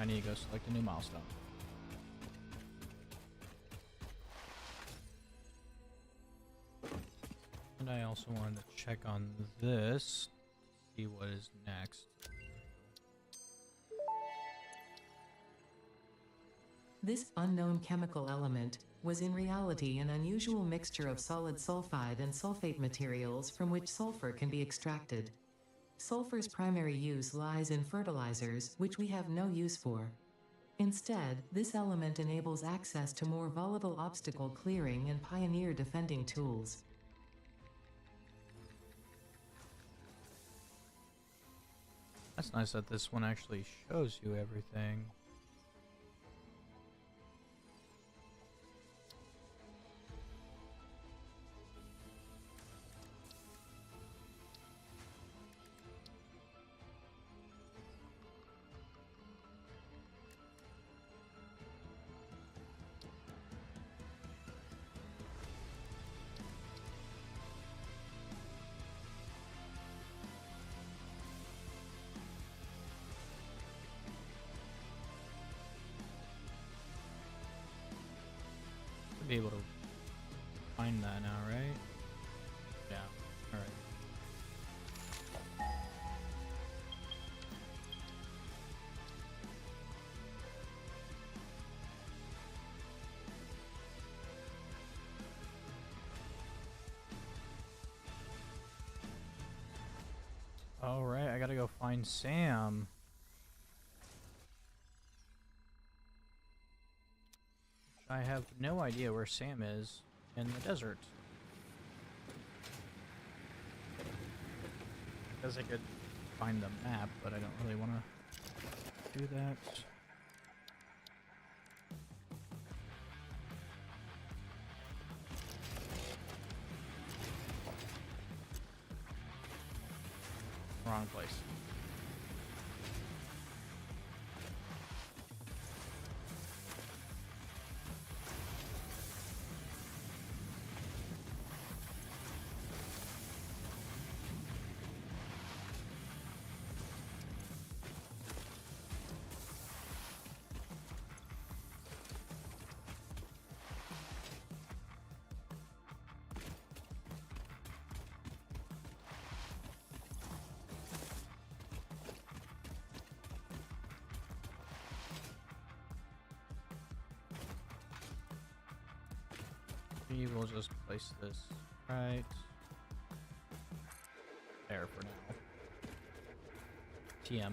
I need to go select a new milestone. And I also wanted to check on this, see what is next. This unknown chemical element was in reality an unusual mixture of solid sulfide and sulfate materials from which sulfur can be extracted. Sulfur's primary use lies in fertilizers, which we have no use for. Instead, this element enables access to more volatile obstacle clearing and pioneer defending tools. That's nice that this one actually shows you everything. Be able to find that now, right? Yeah. All right. All right, I gotta go find Sam. I have no idea where Sam is in the desert. Guess I could find the map, but I don't really want to do that. Wrong place. We will just place this right there for now. TM.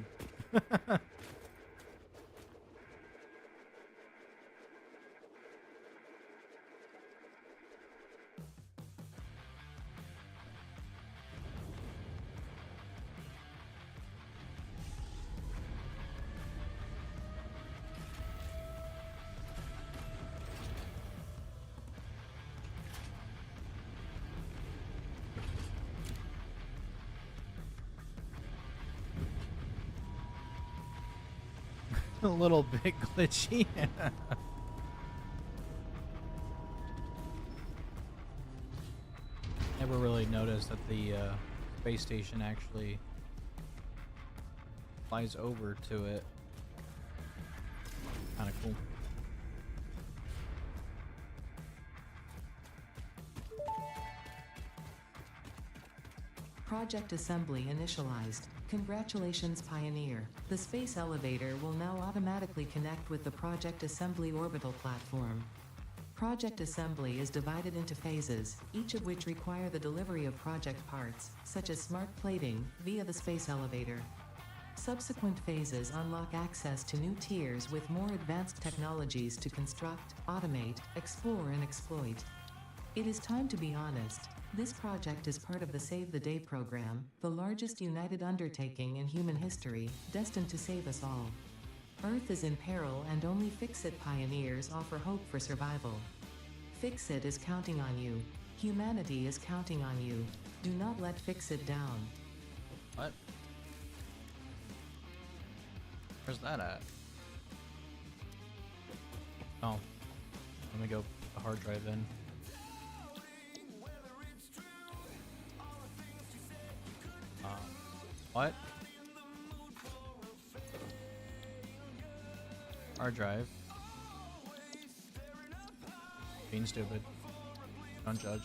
A little bit glitchy. Never really noticed that the space station actually flies over to it. Kind of cool. Project assembly initialized. Congratulations, Pioneer. The space elevator will now automatically connect with the Project Assembly orbital platform. Project assembly is divided into phases, each of which require the delivery of project parts, such as smart plating, via the space elevator. Subsequent phases unlock access to new tiers with more advanced technologies to construct, automate, explore, and exploit. It is time to be honest. This project is part of the Save the Day program, the largest united undertaking in human history, destined to save us all. Earth is in peril and only Fix-It pioneers offer hope for survival. Fix-It is counting on you. Humanity is counting on you. Do not let Fix-It down. What? Where's that at? Oh. Let me go put the hard drive in. What? Hard drive. Being stupid. Don't judge.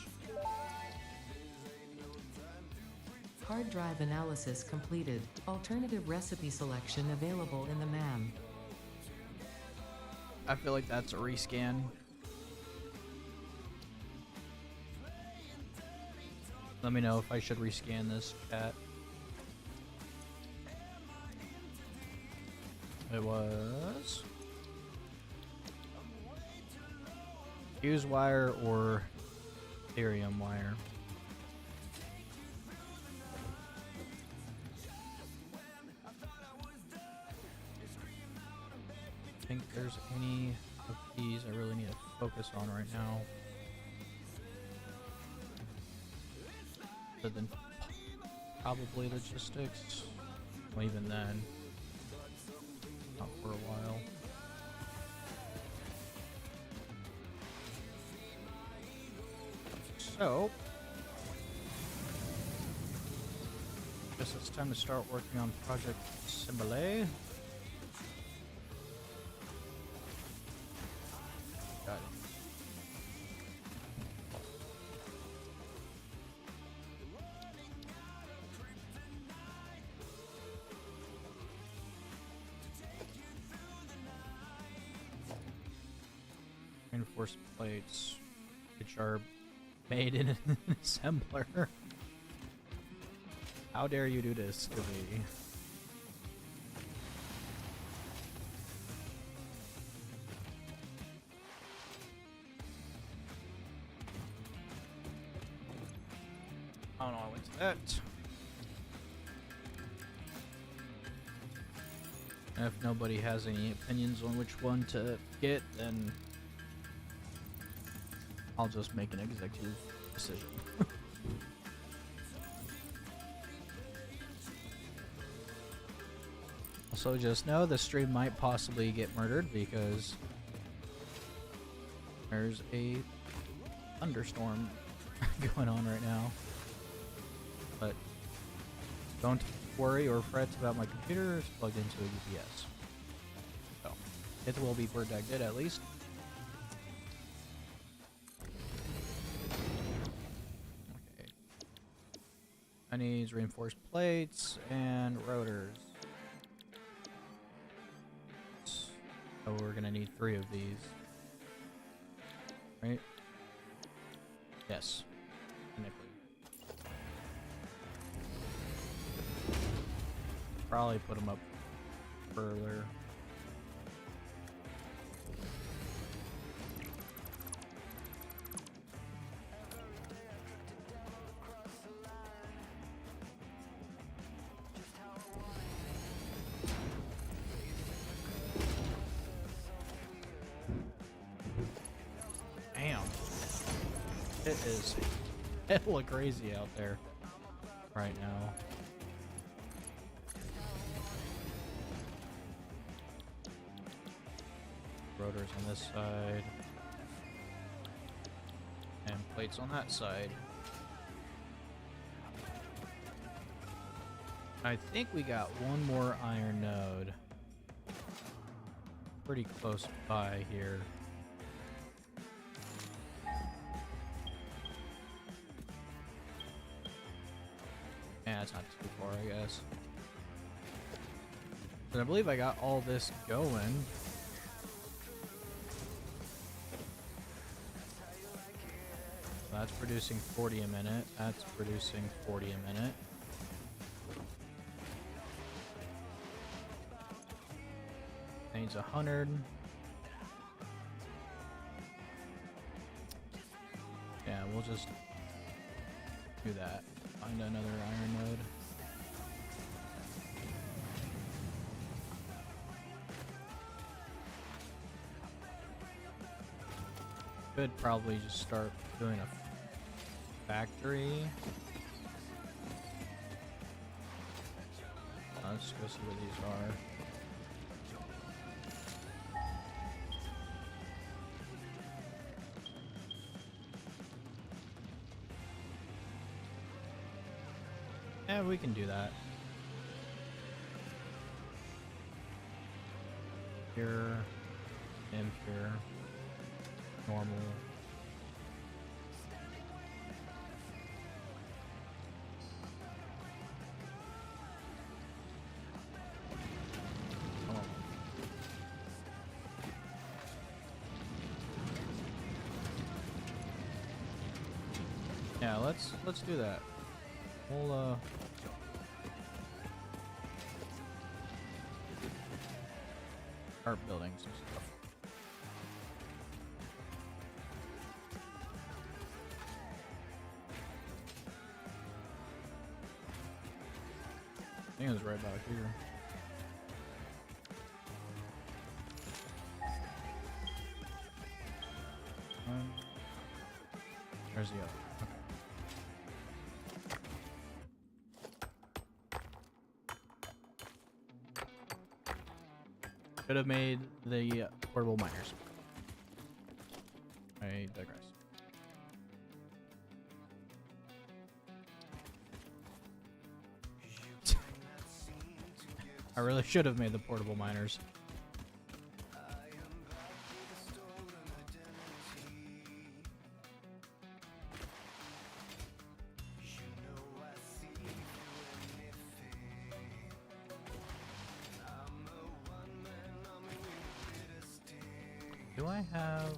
Hard drive analysis completed. Alternative recipe selection available in the MAM. I feel like that's a rescan. Let me know if I should rescan this, chat. It was fuse wire or Ethereum wire. I think there's any of these I really need to focus on right now. Other than probably logistics. Well, even then. Not for a while. So, guess it's time to start working on Project Assembly. Got it. reinforced plates, which are made in an assembler. How dare you do this to me? Oh no, I went to that. And if nobody has any opinions on which one to get, then I'll just make an executive decision. Also, just know the stream might possibly get murdered because there's a thunderstorm going on right now. But don't worry or fret about my computer. It's plugged into a UPS. So, it will be protected at least. Okay. I need reinforced plates and rotors. So we're gonna need 3 of these. Right? Yes. Technically. Probably put them up further. Damn. It is hella crazy out there right now. Rotors on this side. And plates on that side. I think we got one more iron node. Pretty close by here. Yeah, it's not too far, I guess. But I believe I got all this going. That's producing 40 a minute. That's producing 40 a minute. Needs 100. Yeah, we'll just do that. Find another iron node. Could probably just start doing a factory. Let's go see what these are. Yeah, we can do that. Pure, impure, normal. Oh. Yeah, let's do that. We'll start building some stuff. I think it was right about here. There's the other. Could have made the portable miners. I digress. I really should have made the portable miners. Do I have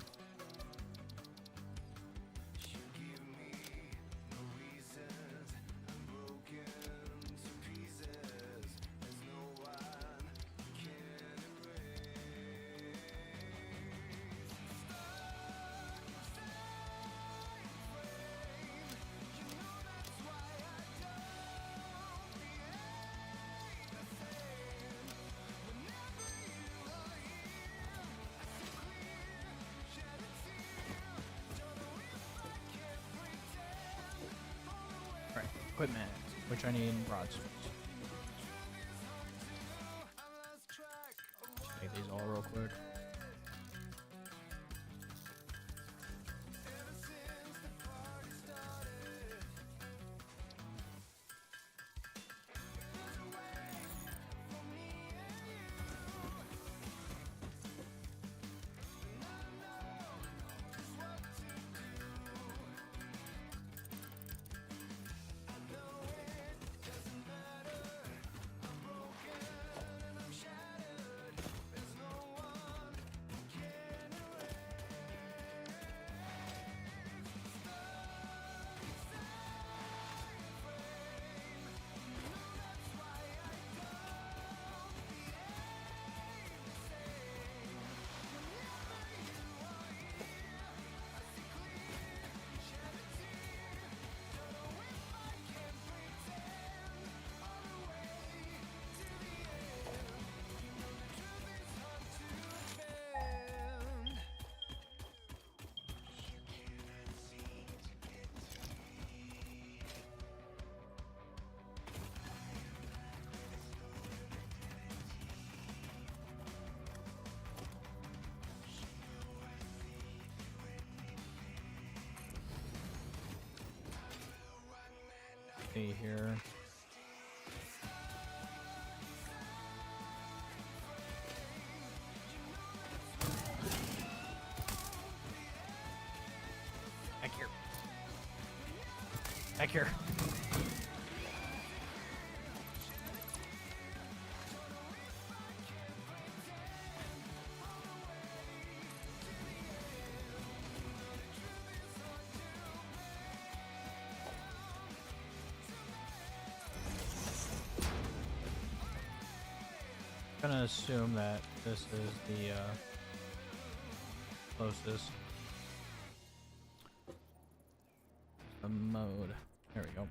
equipment, which I need broadswords. Make these all real quick. See here. Back here. Back here. I'm gonna assume that this is the closest mode. There we go.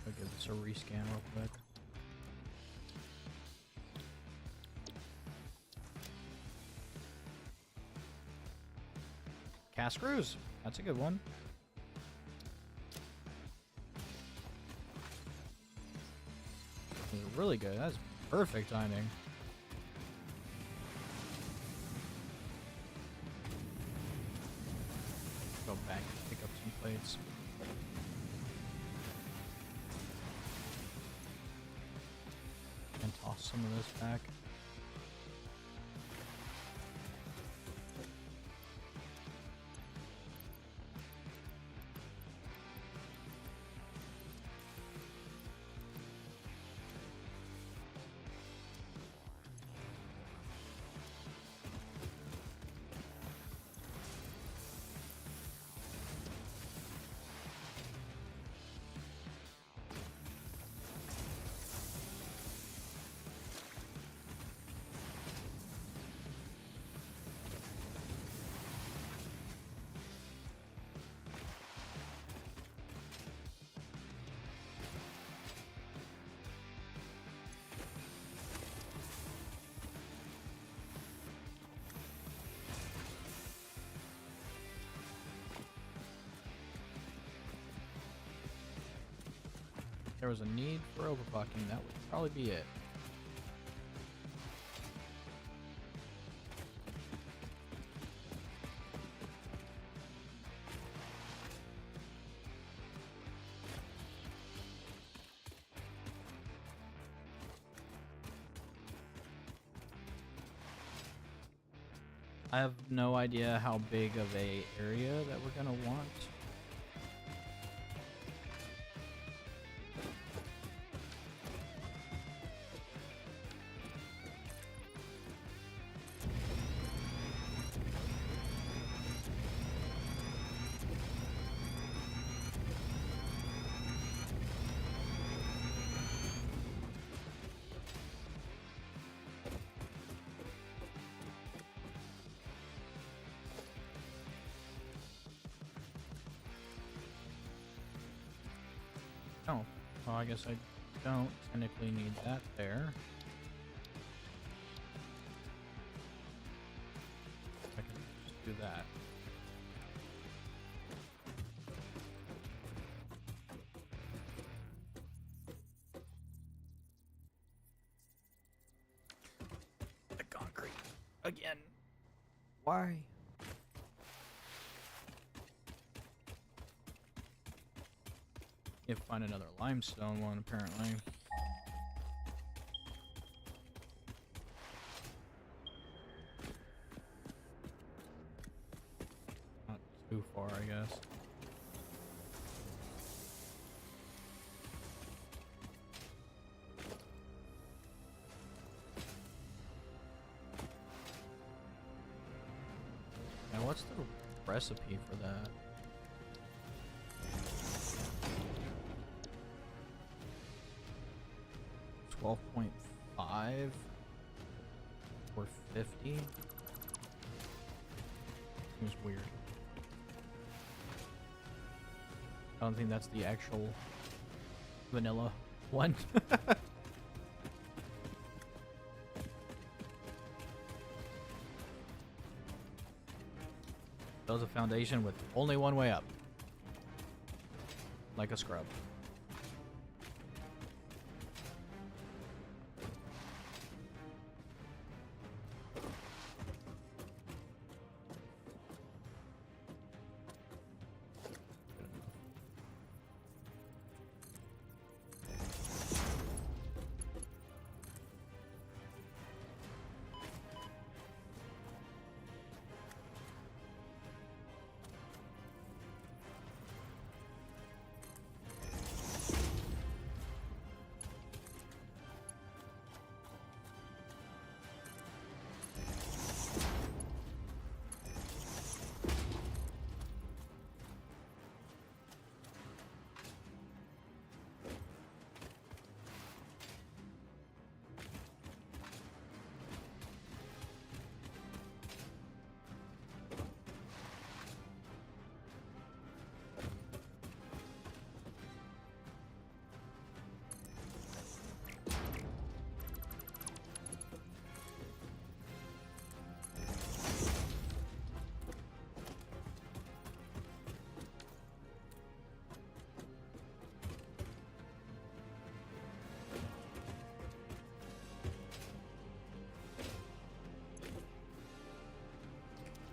I'll give this a rescan real quick. Cast screws. That's a good one. This is really good. That's perfect timing. Go back and pick up some plates. And toss some of this back. If there was a need for overclocking, that would probably be it. I have no idea how big of a area that we're gonna want. Oh, well, I guess I don't technically need that there. I can just do that. The concrete again. Why? You have to find another limestone one, apparently. Not too far, I guess. Now, what's the recipe for that? 12.5 or 50? Seems weird. I don't think that's the actual vanilla one. Build a foundation with only one way up. Like a scrub.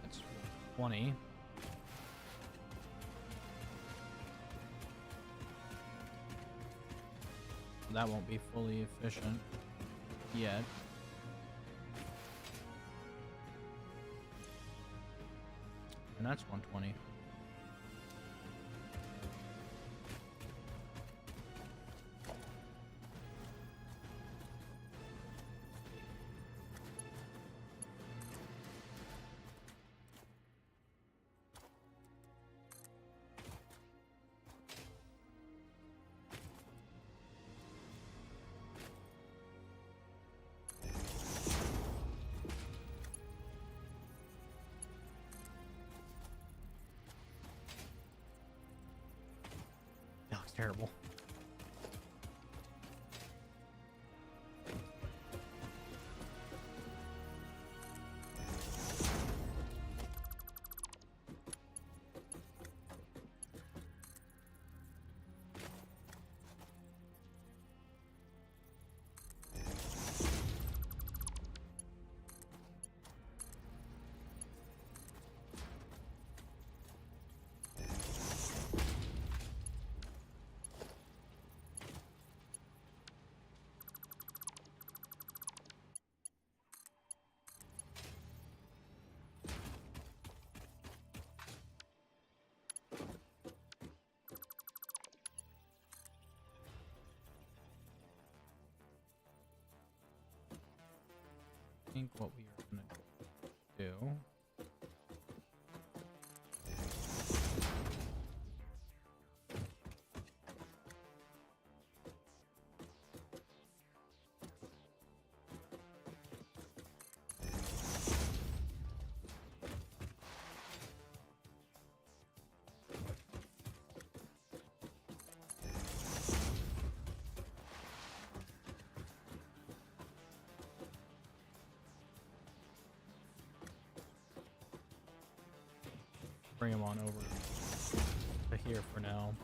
That's 20. That won't be fully efficient yet. And that's 120. That looks terrible. bring him on over to here for now.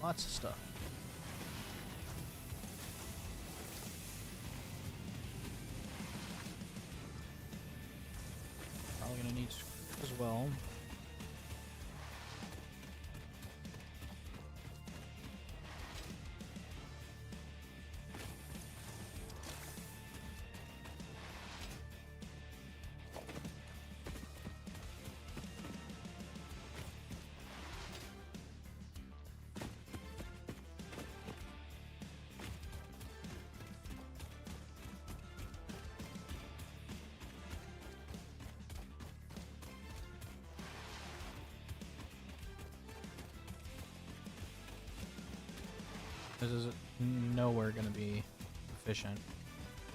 Lots of stuff. Probably gonna need screws as well. This is nowhere going to be efficient,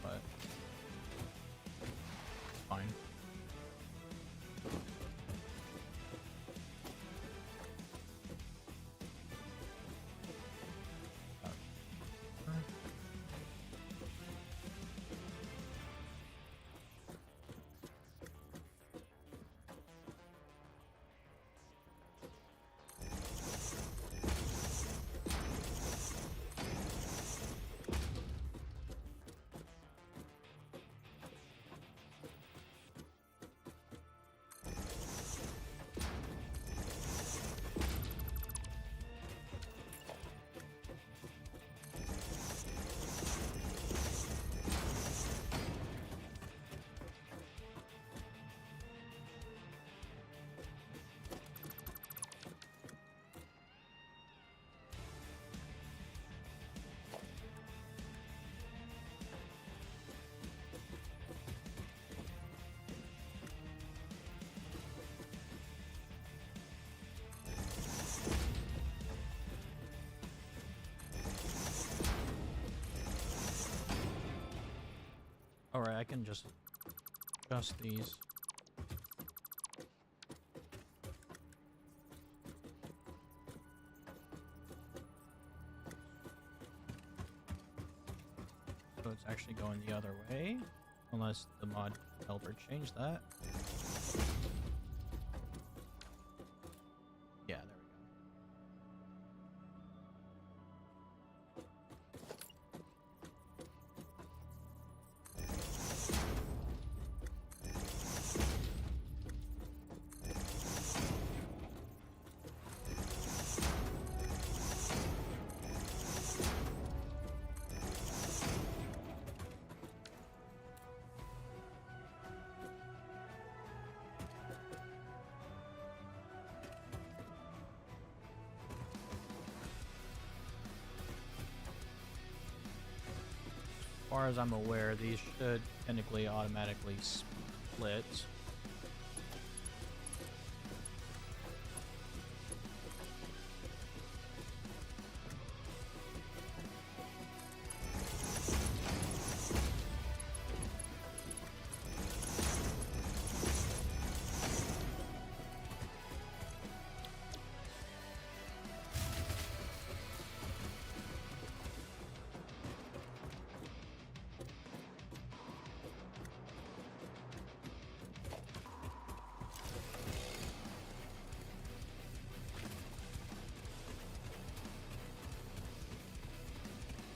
but fine. Alright, I can just adjust these. So it's actually going the other way, unless the mod helper changed that. Yeah, there we go. As far as I'm aware, these should technically automatically split.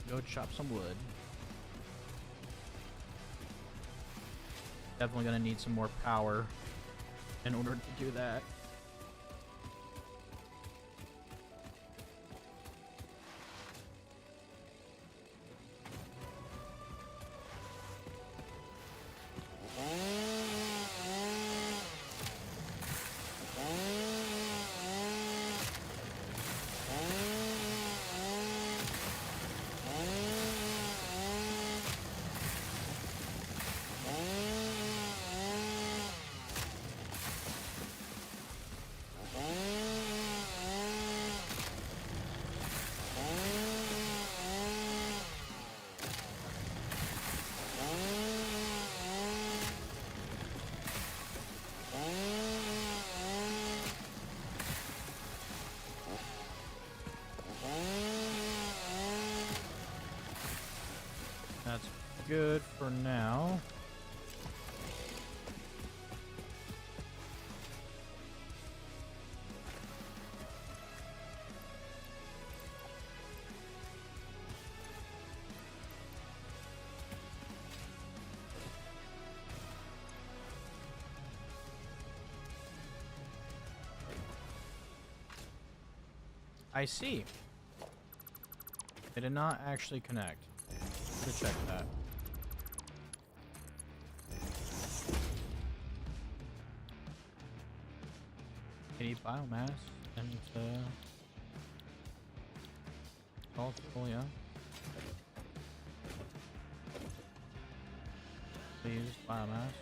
Go chop some wood. Definitely gonna need some more power in order to do that. good for now. I see. It did not actually connect. Should check that. I need biomass and oh yeah. Please biomass.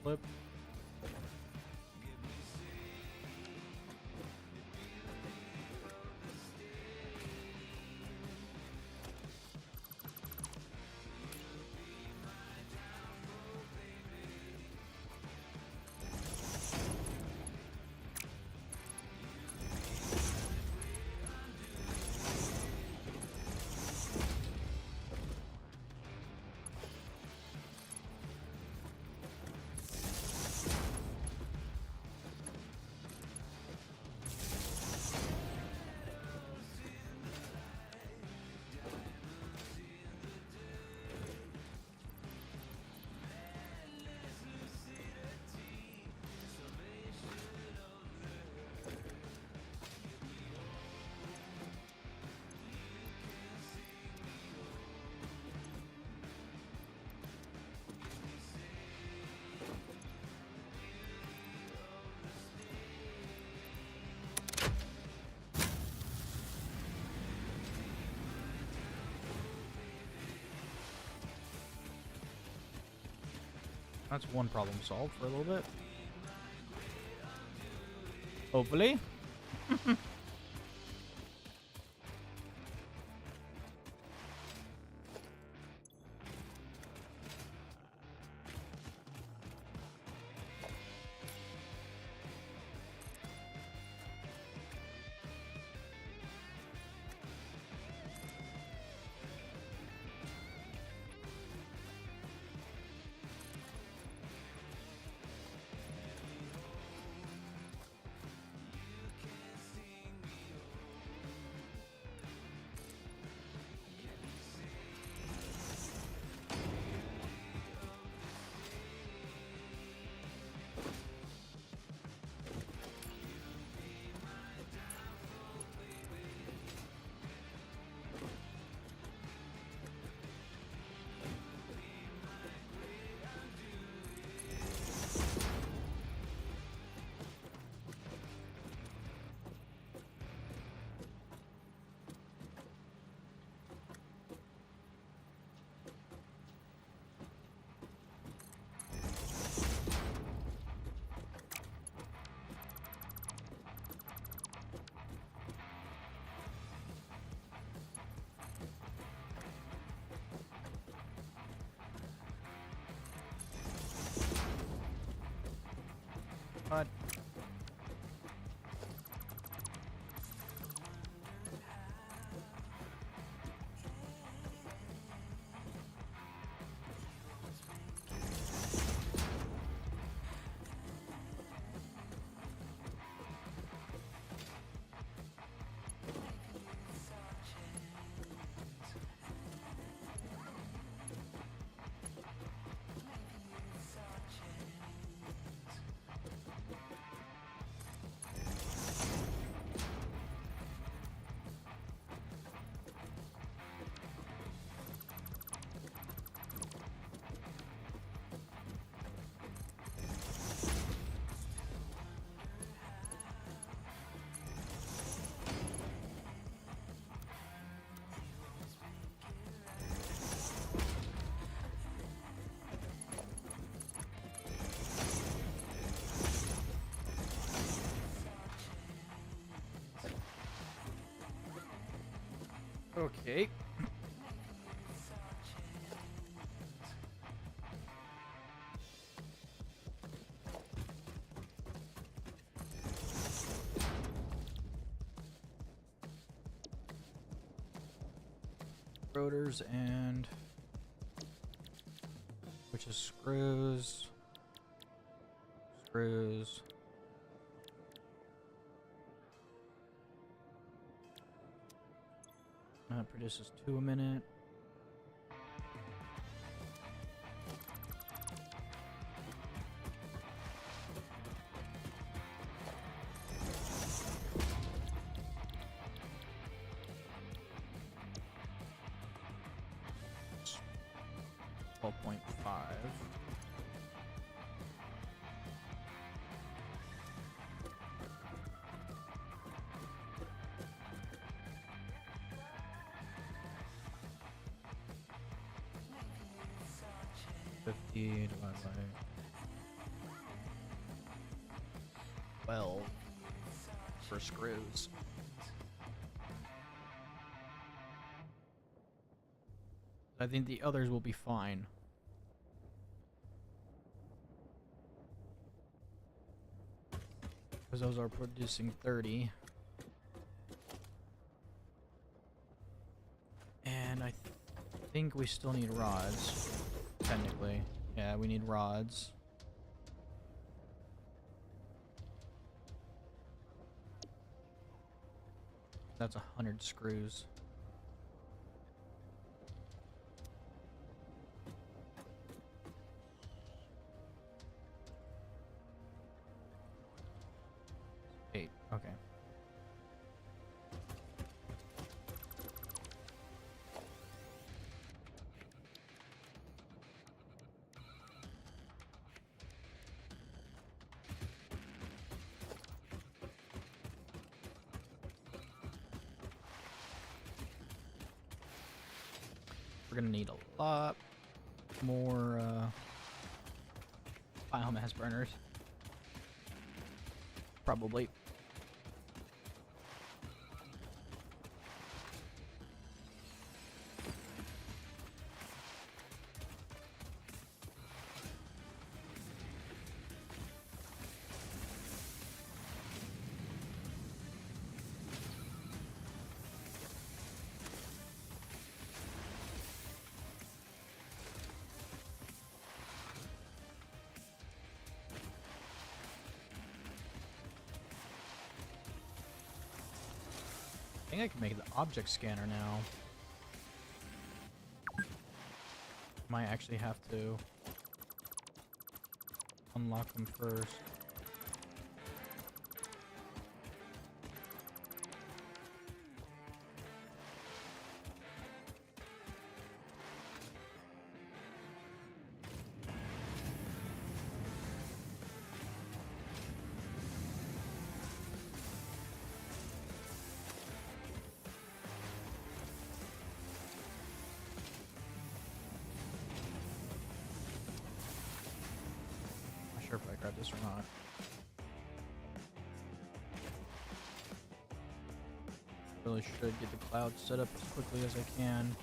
Flip. That's one problem solved for a little bit. Hopefully. Okay. Rotors and which is screws. That produces 2 a minute. It's 12.5. Divided by 12 for screws. I think the others will be fine. Because those are producing 30. And I think we still need rods. Technically. Yeah, we need rods. That's 100 screws. Eight. Okay. We're gonna need a lot more biomass burners. Probably. I think I can make the object scanner now. Might actually have to unlock them first. Not sure if I grabbed this or not. Really should get the cloud set up as quickly as I can.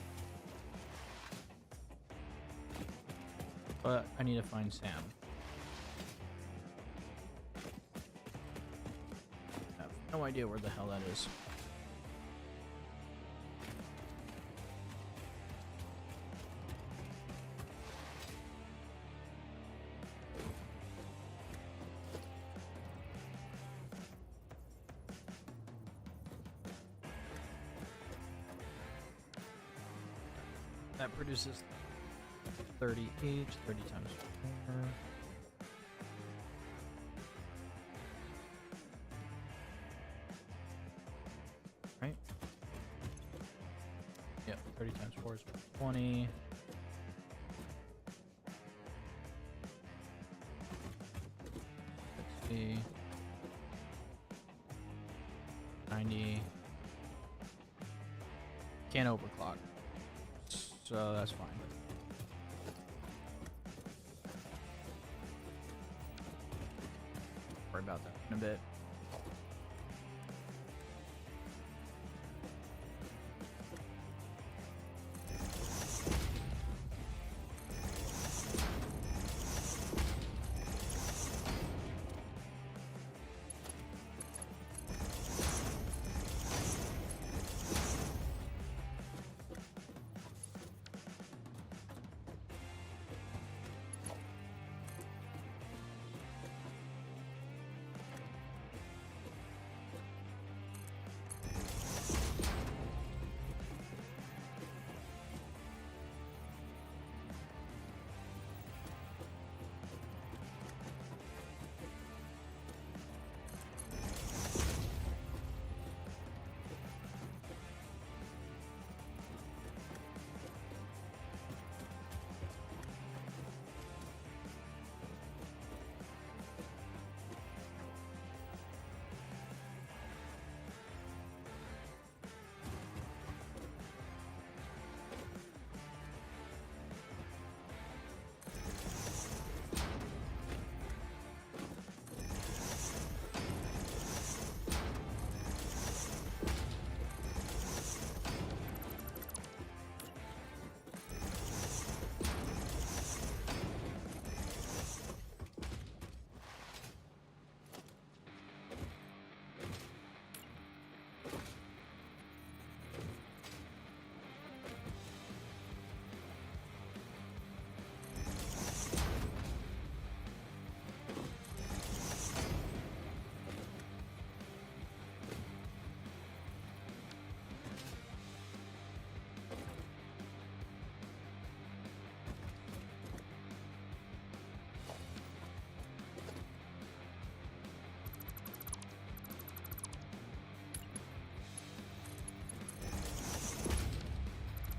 But I need to find Sam. I have no idea where the hell that is. That produces 30 each, 30 times 4. Right? Yep, 30 times 4 is 20. Let's see. 90. Can't overclock. So that's fine. Worry about that in a bit.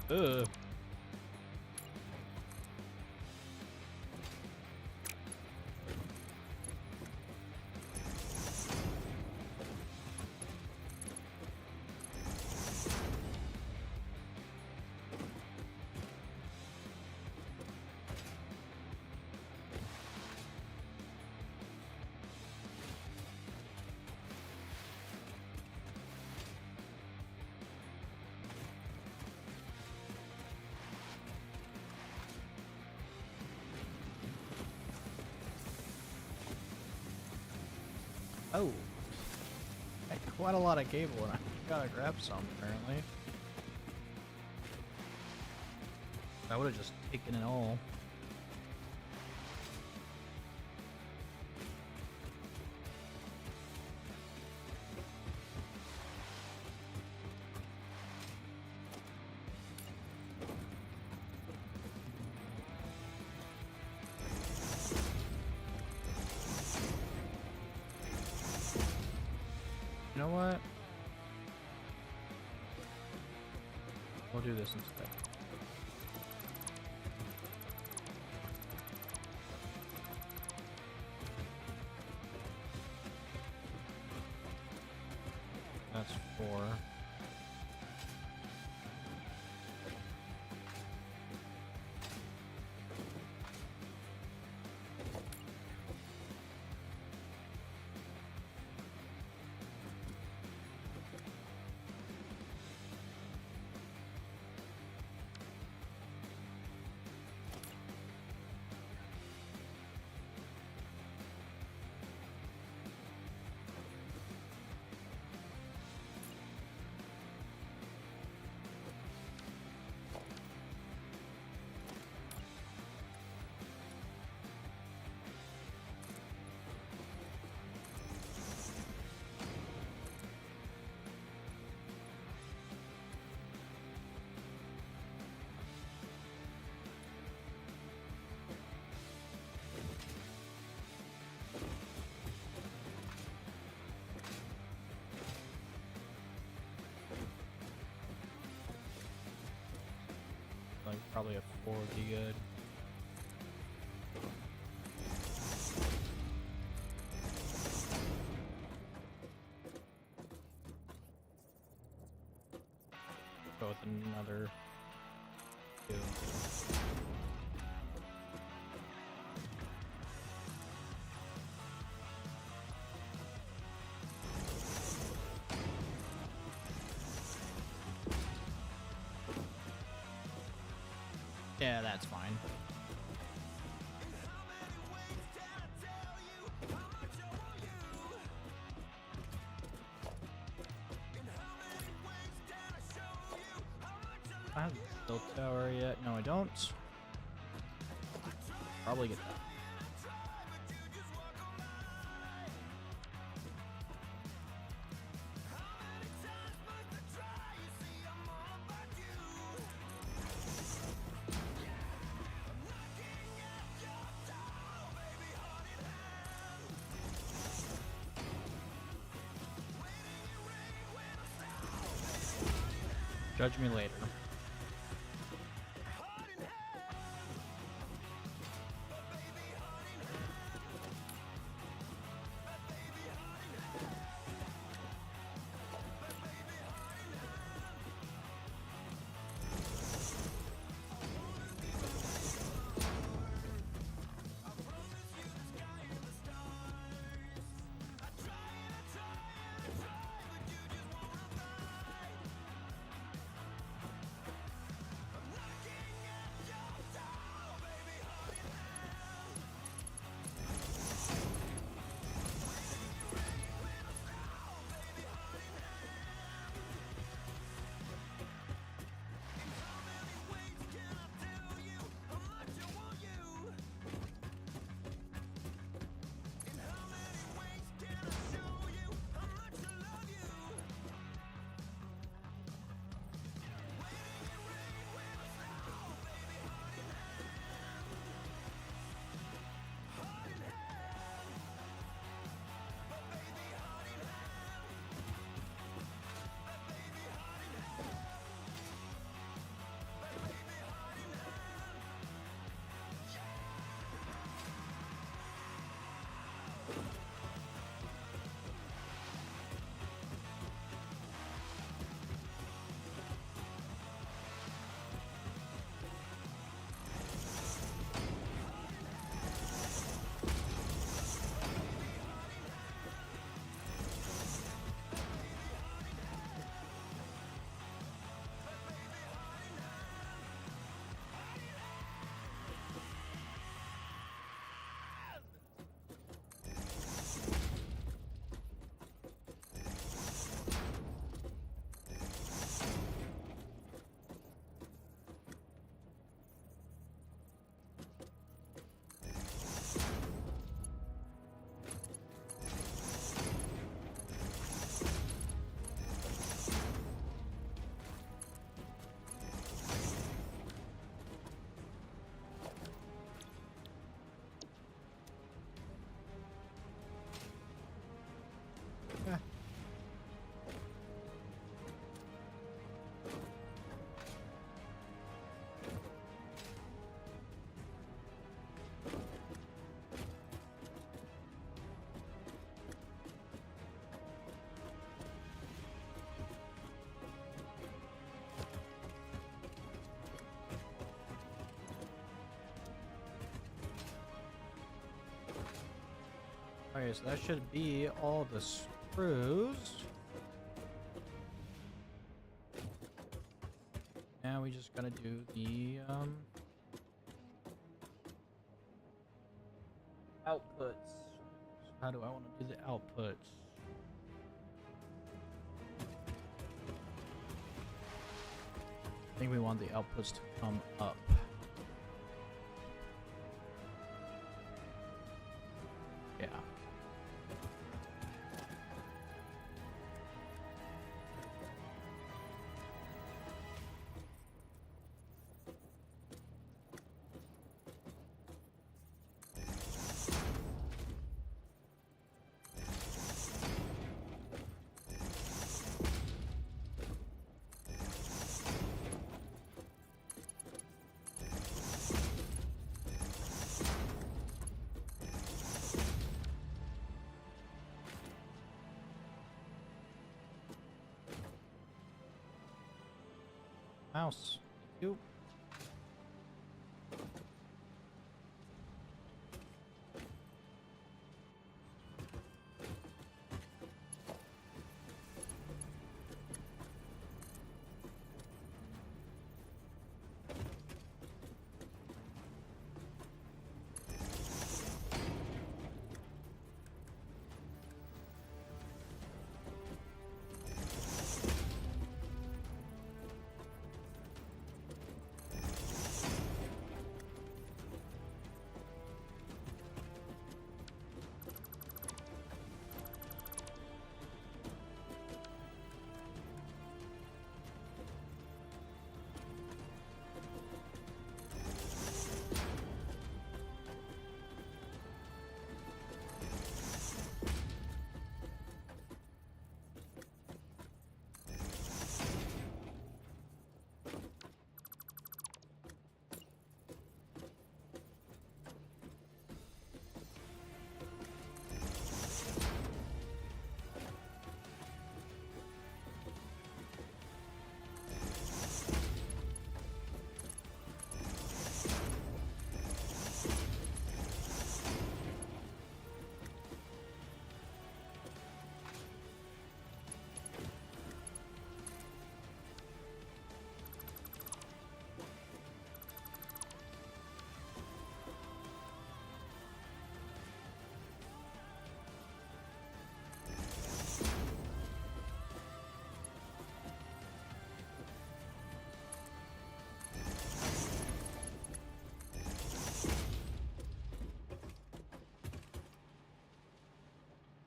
Ugh. Oh. Had quite a lot of cable and I gotta grab some apparently. I would have just taken it all. You know what? We'll do this instead. That's 4. Like probably a 4 would be good. Go with another 2. Yeah, that's fine. I have the tower yet? No, I don't. Probably get that. Judge me later. Okay, so that should be all the screws. Now we just gotta do the outputs. So how do I want to do the outputs? I think we want the outputs to come up. Yeah. Mouse. Thank you.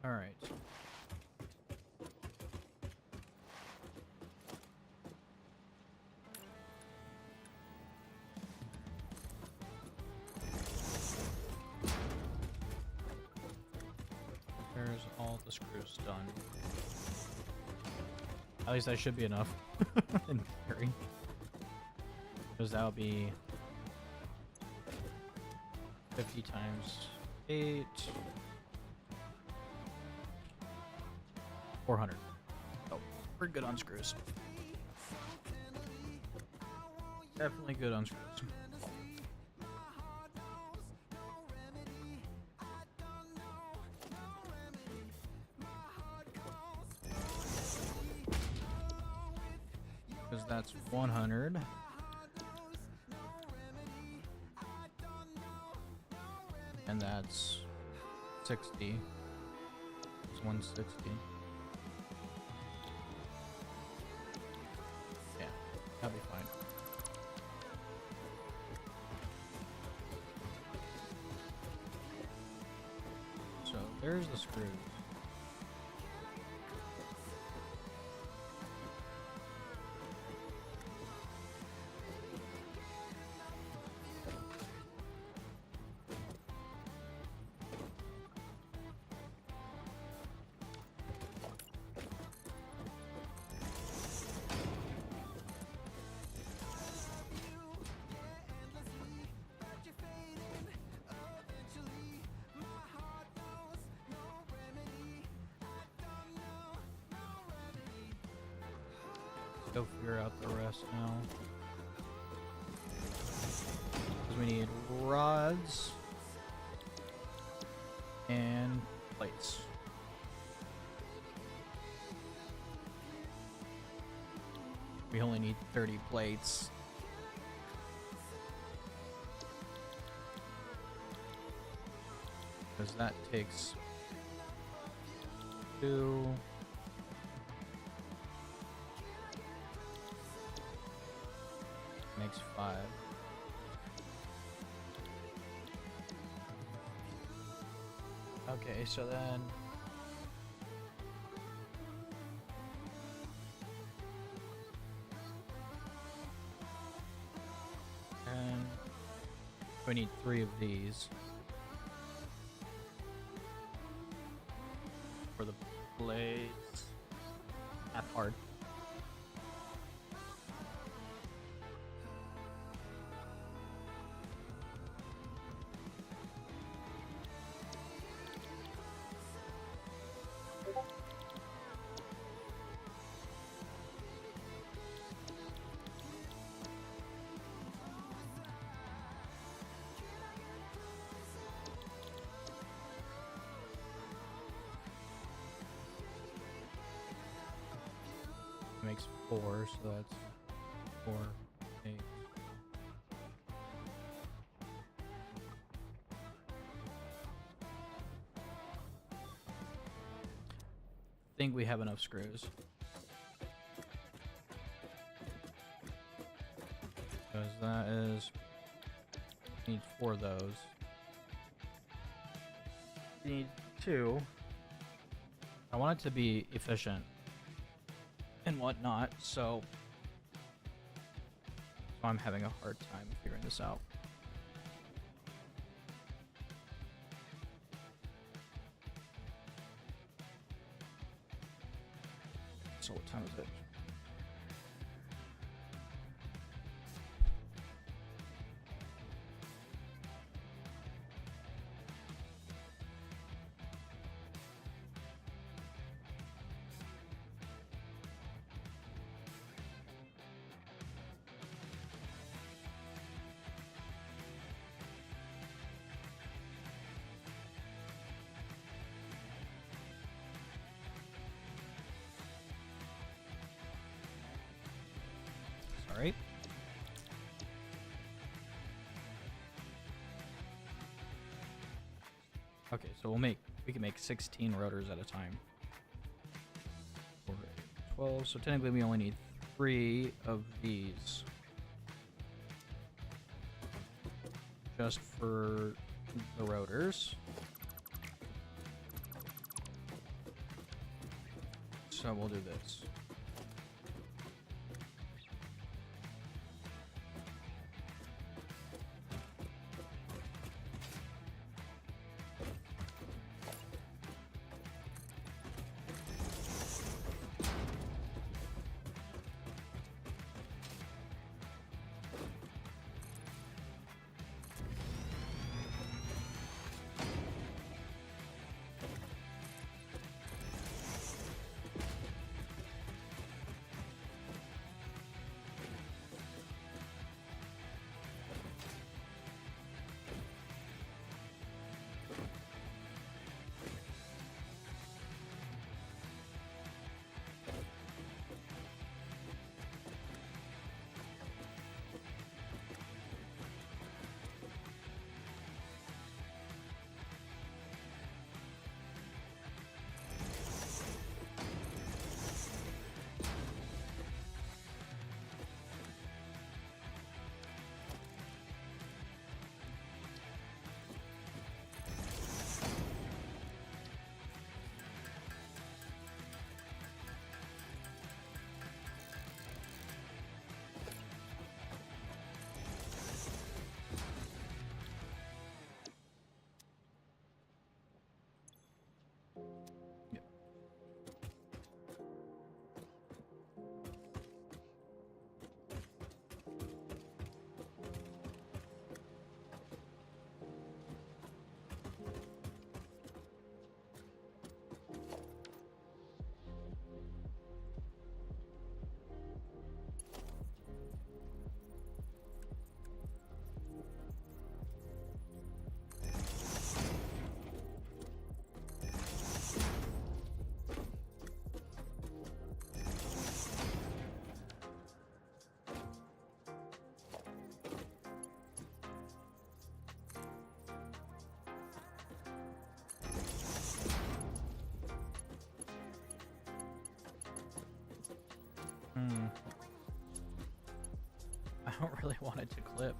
All right. There's all the screws done. At least that should be enough, in theory. Because that'll be 50 times 8. 400. Oh, we're good on screws. Definitely good on screws. Because that's 100. And that's 60. It's 160. Yeah, that'll be fine. So there's the screws. Go figure out the rest now. Because we need rods and plates. We only need 30 plates. Because that takes 2. Makes 5. Okay, so then and we need 3 of these for the blades. That's hard. Makes 4, so that's 4, 8. Think we have enough screws. Because that is, need 4 of those. Need 2. I want it to be efficient and whatnot, so I'm having a hard time figuring this out. So what time is it? Sorry. Okay, so we can make 16 rotors at a time. 4, 8, 12. So technically we only need 3 of these. Just for the rotors. So we'll do this. don't really want it to clip,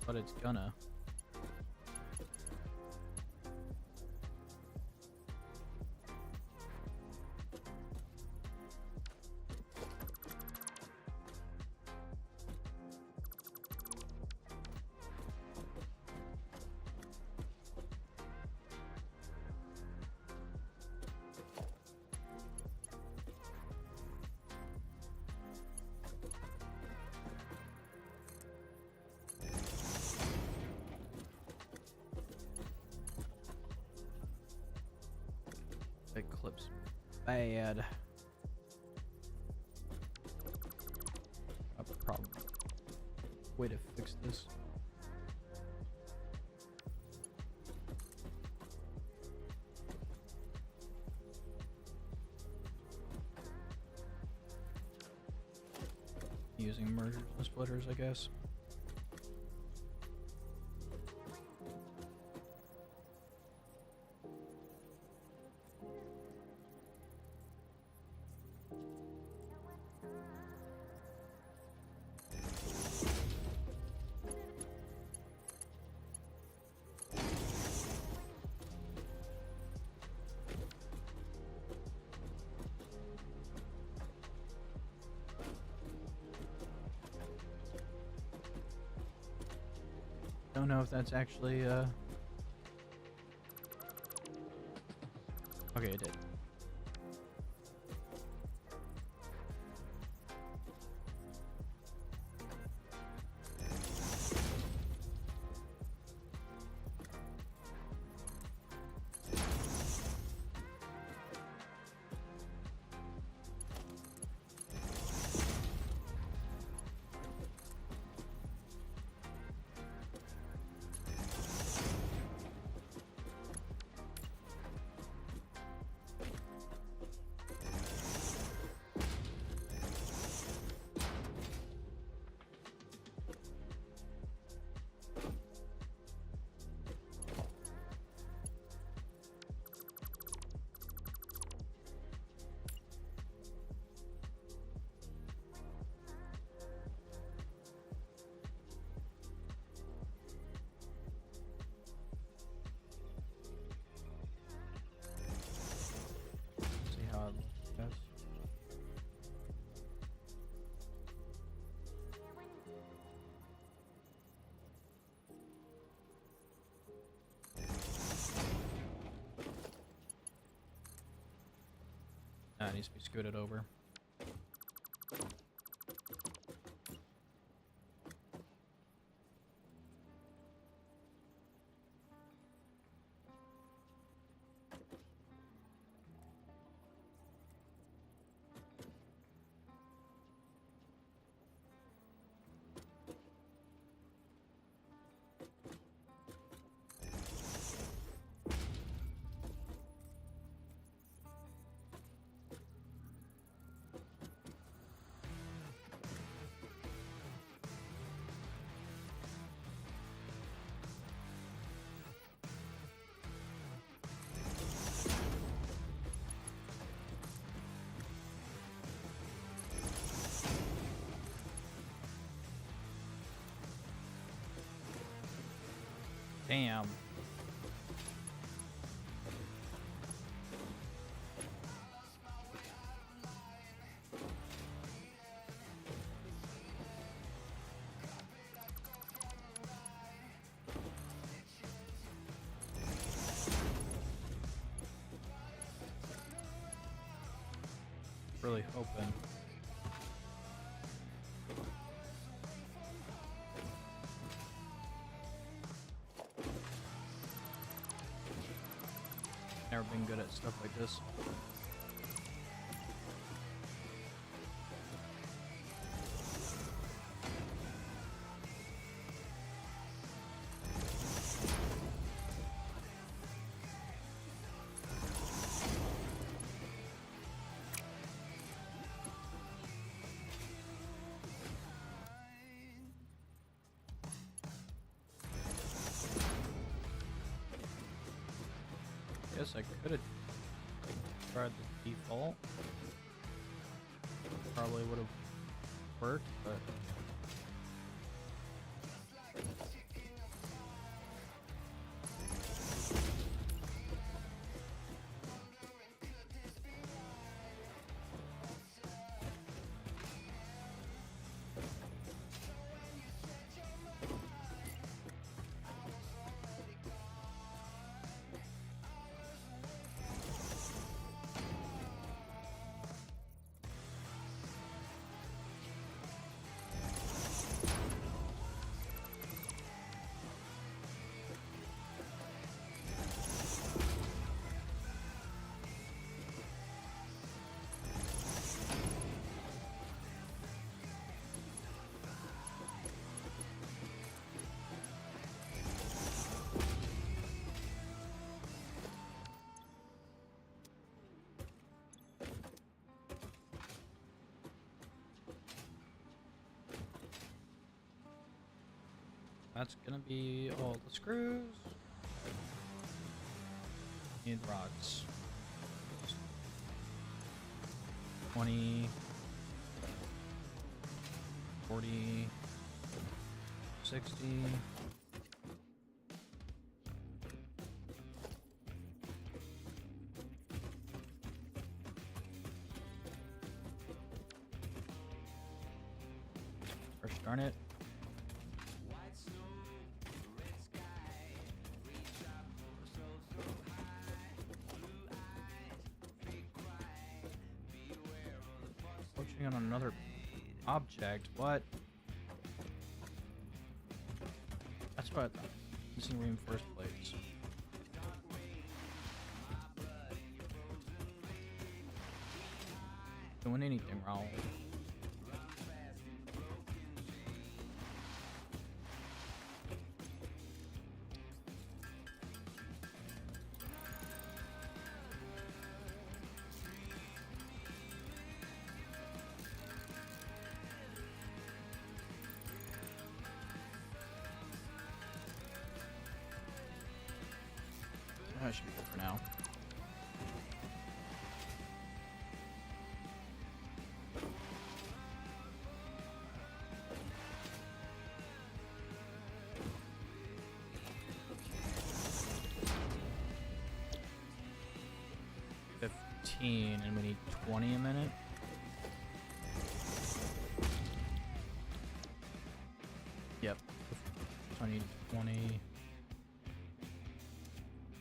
but it's gonna. It clips bad. A problem. Way to fix this. Using mergers and splitters, I guess. Don't know if that's actually, okay, it did. See how it looks. It needs to be scooted over. Damn. Really hoping. Never been good at stuff like this. Guess I could have tried the default. Probably would have work, but that's gonna be all the screws. Need rods. 20, 40, 60. Gosh darn it. Approaching on another object. What? That's what I thought. Missing reinforced plates. Doing anything wrong. That should be good for now. And we need 20 a minute. Yep. So I need 20.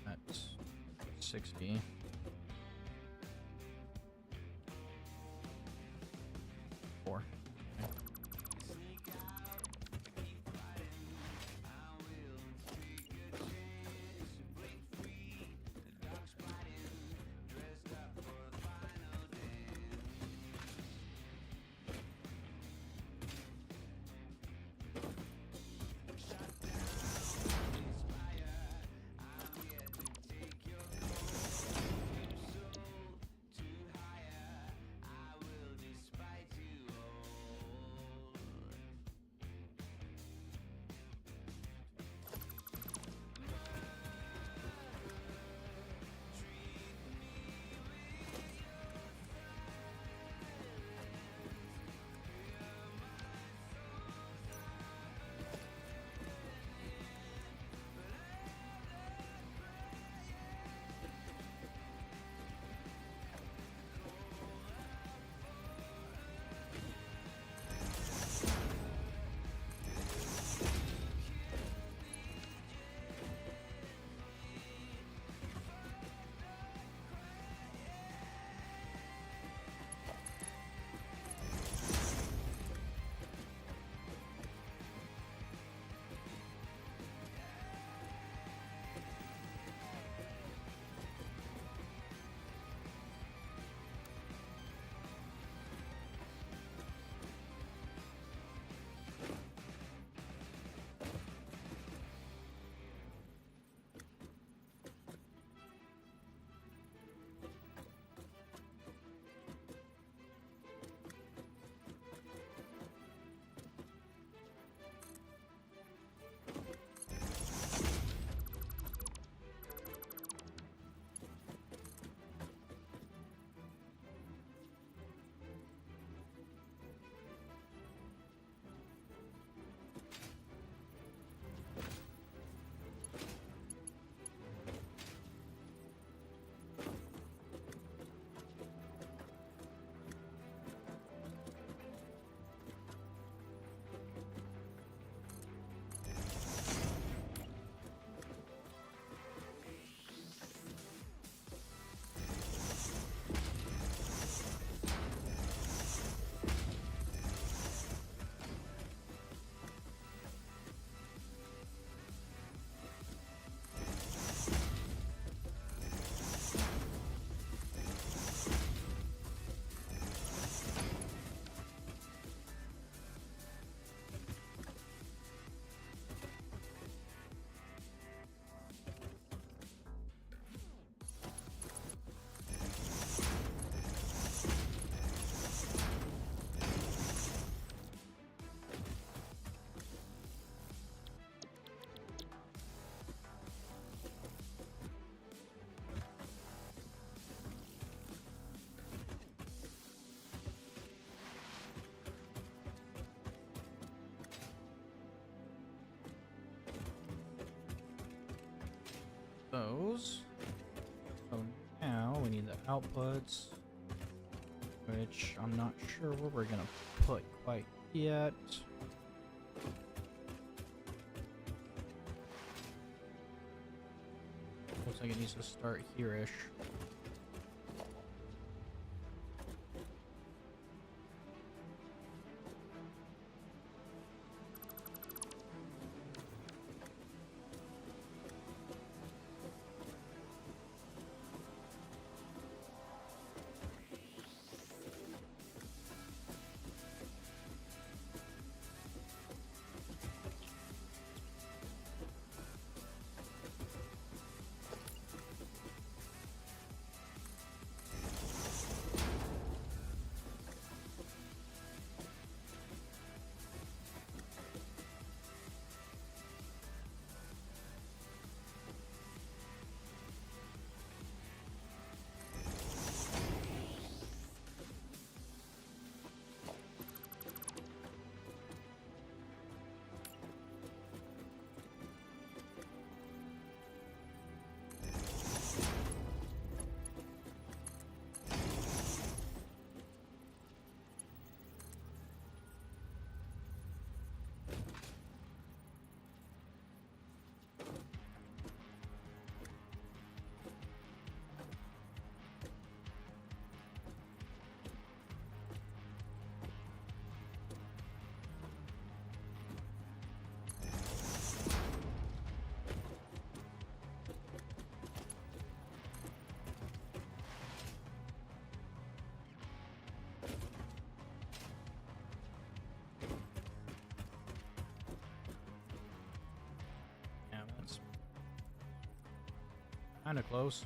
That's 60. Four. Okay. those. So now we need the outputs, which I'm not sure where we're gonna put quite yet. Looks like it needs to start here-ish. Kind of close.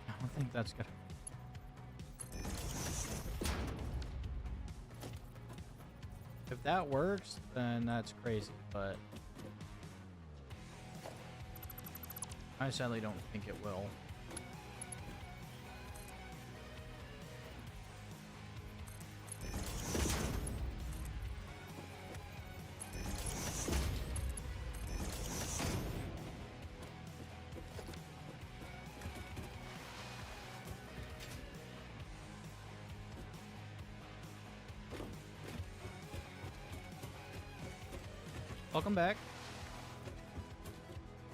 I don't think that's gonna. If that works, then that's crazy, but I sadly don't think it will. Welcome back.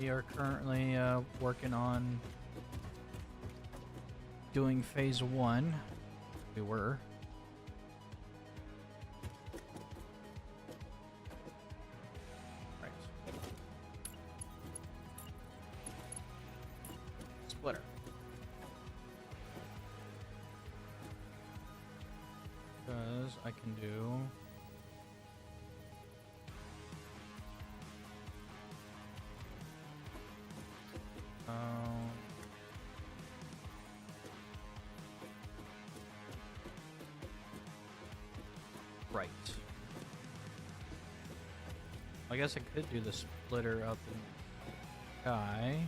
We are currently working on doing phase 1. We were. Right. Splitter. Because I can do... Right. I guess I could do the splitter up in the sky.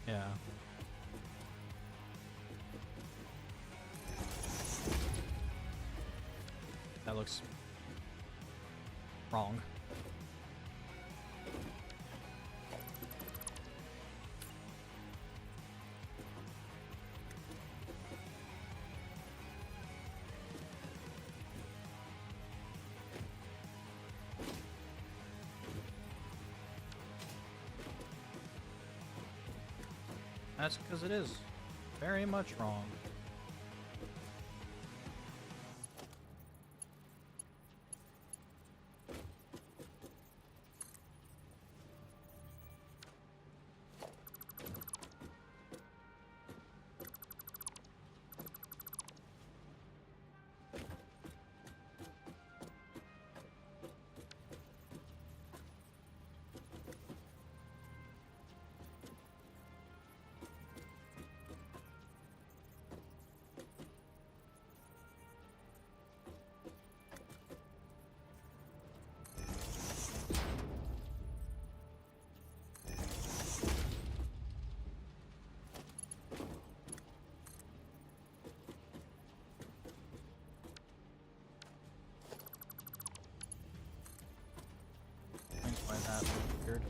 Yeah. That looks wrong. That's because it is. very much wrong. Why that looked weird.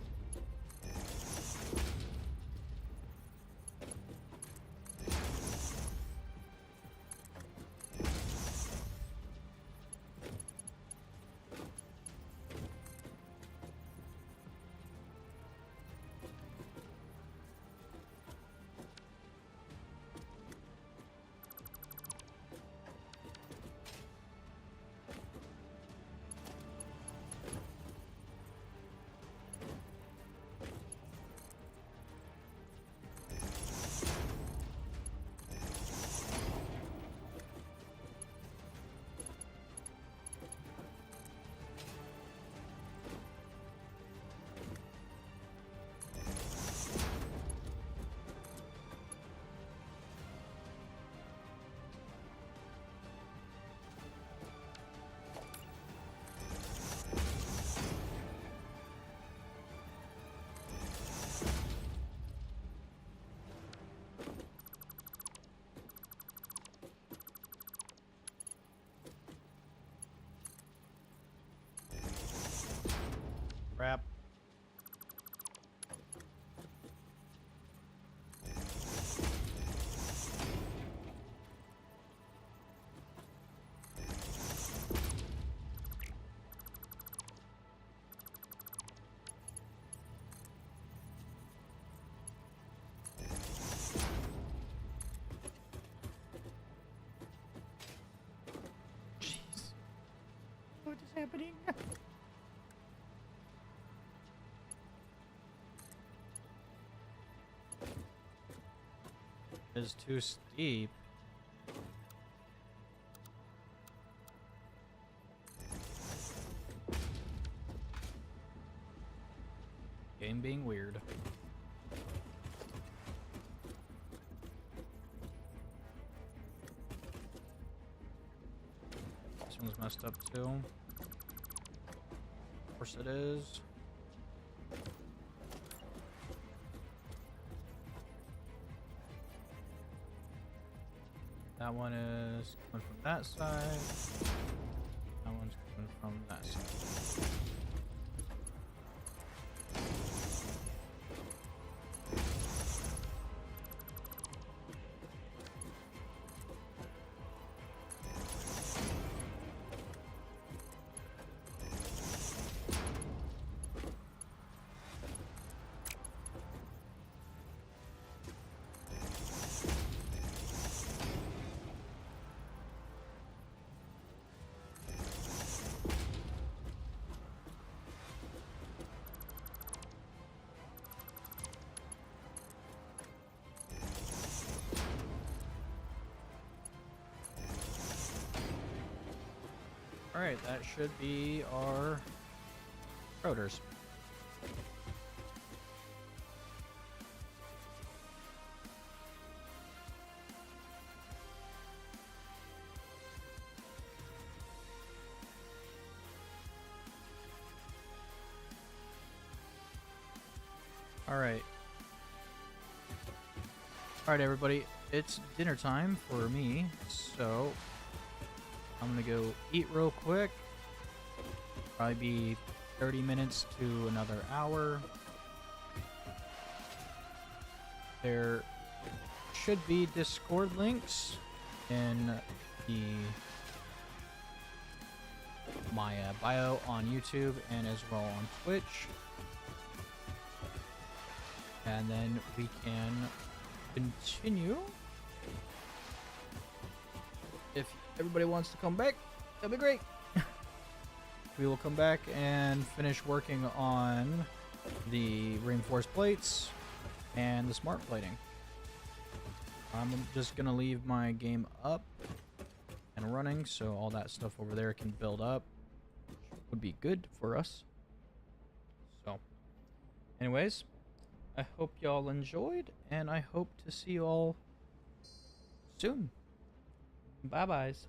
Crap. Jeez. What is happening? Is too steep. Game being weird. This one's messed up too. Of course it is. That one is coming from that side. That one's coming from that side. Alright, that should be our rotors. Alright. Alright, everybody. It's dinner time for me, so I'm gonna go eat real quick. Probably be 30 minutes to another hour. There should be Discord links in my bio on YouTube and as well on Twitch. And then we can continue if everybody wants to come back, that'd be great. We will come back and finish working on the reinforced plates and the smart plating. I'm just gonna leave my game up and running so all that stuff over there can build up. Would be good for us. So anyways, I hope y'all enjoyed, and I hope to see you all soon. Bye byes.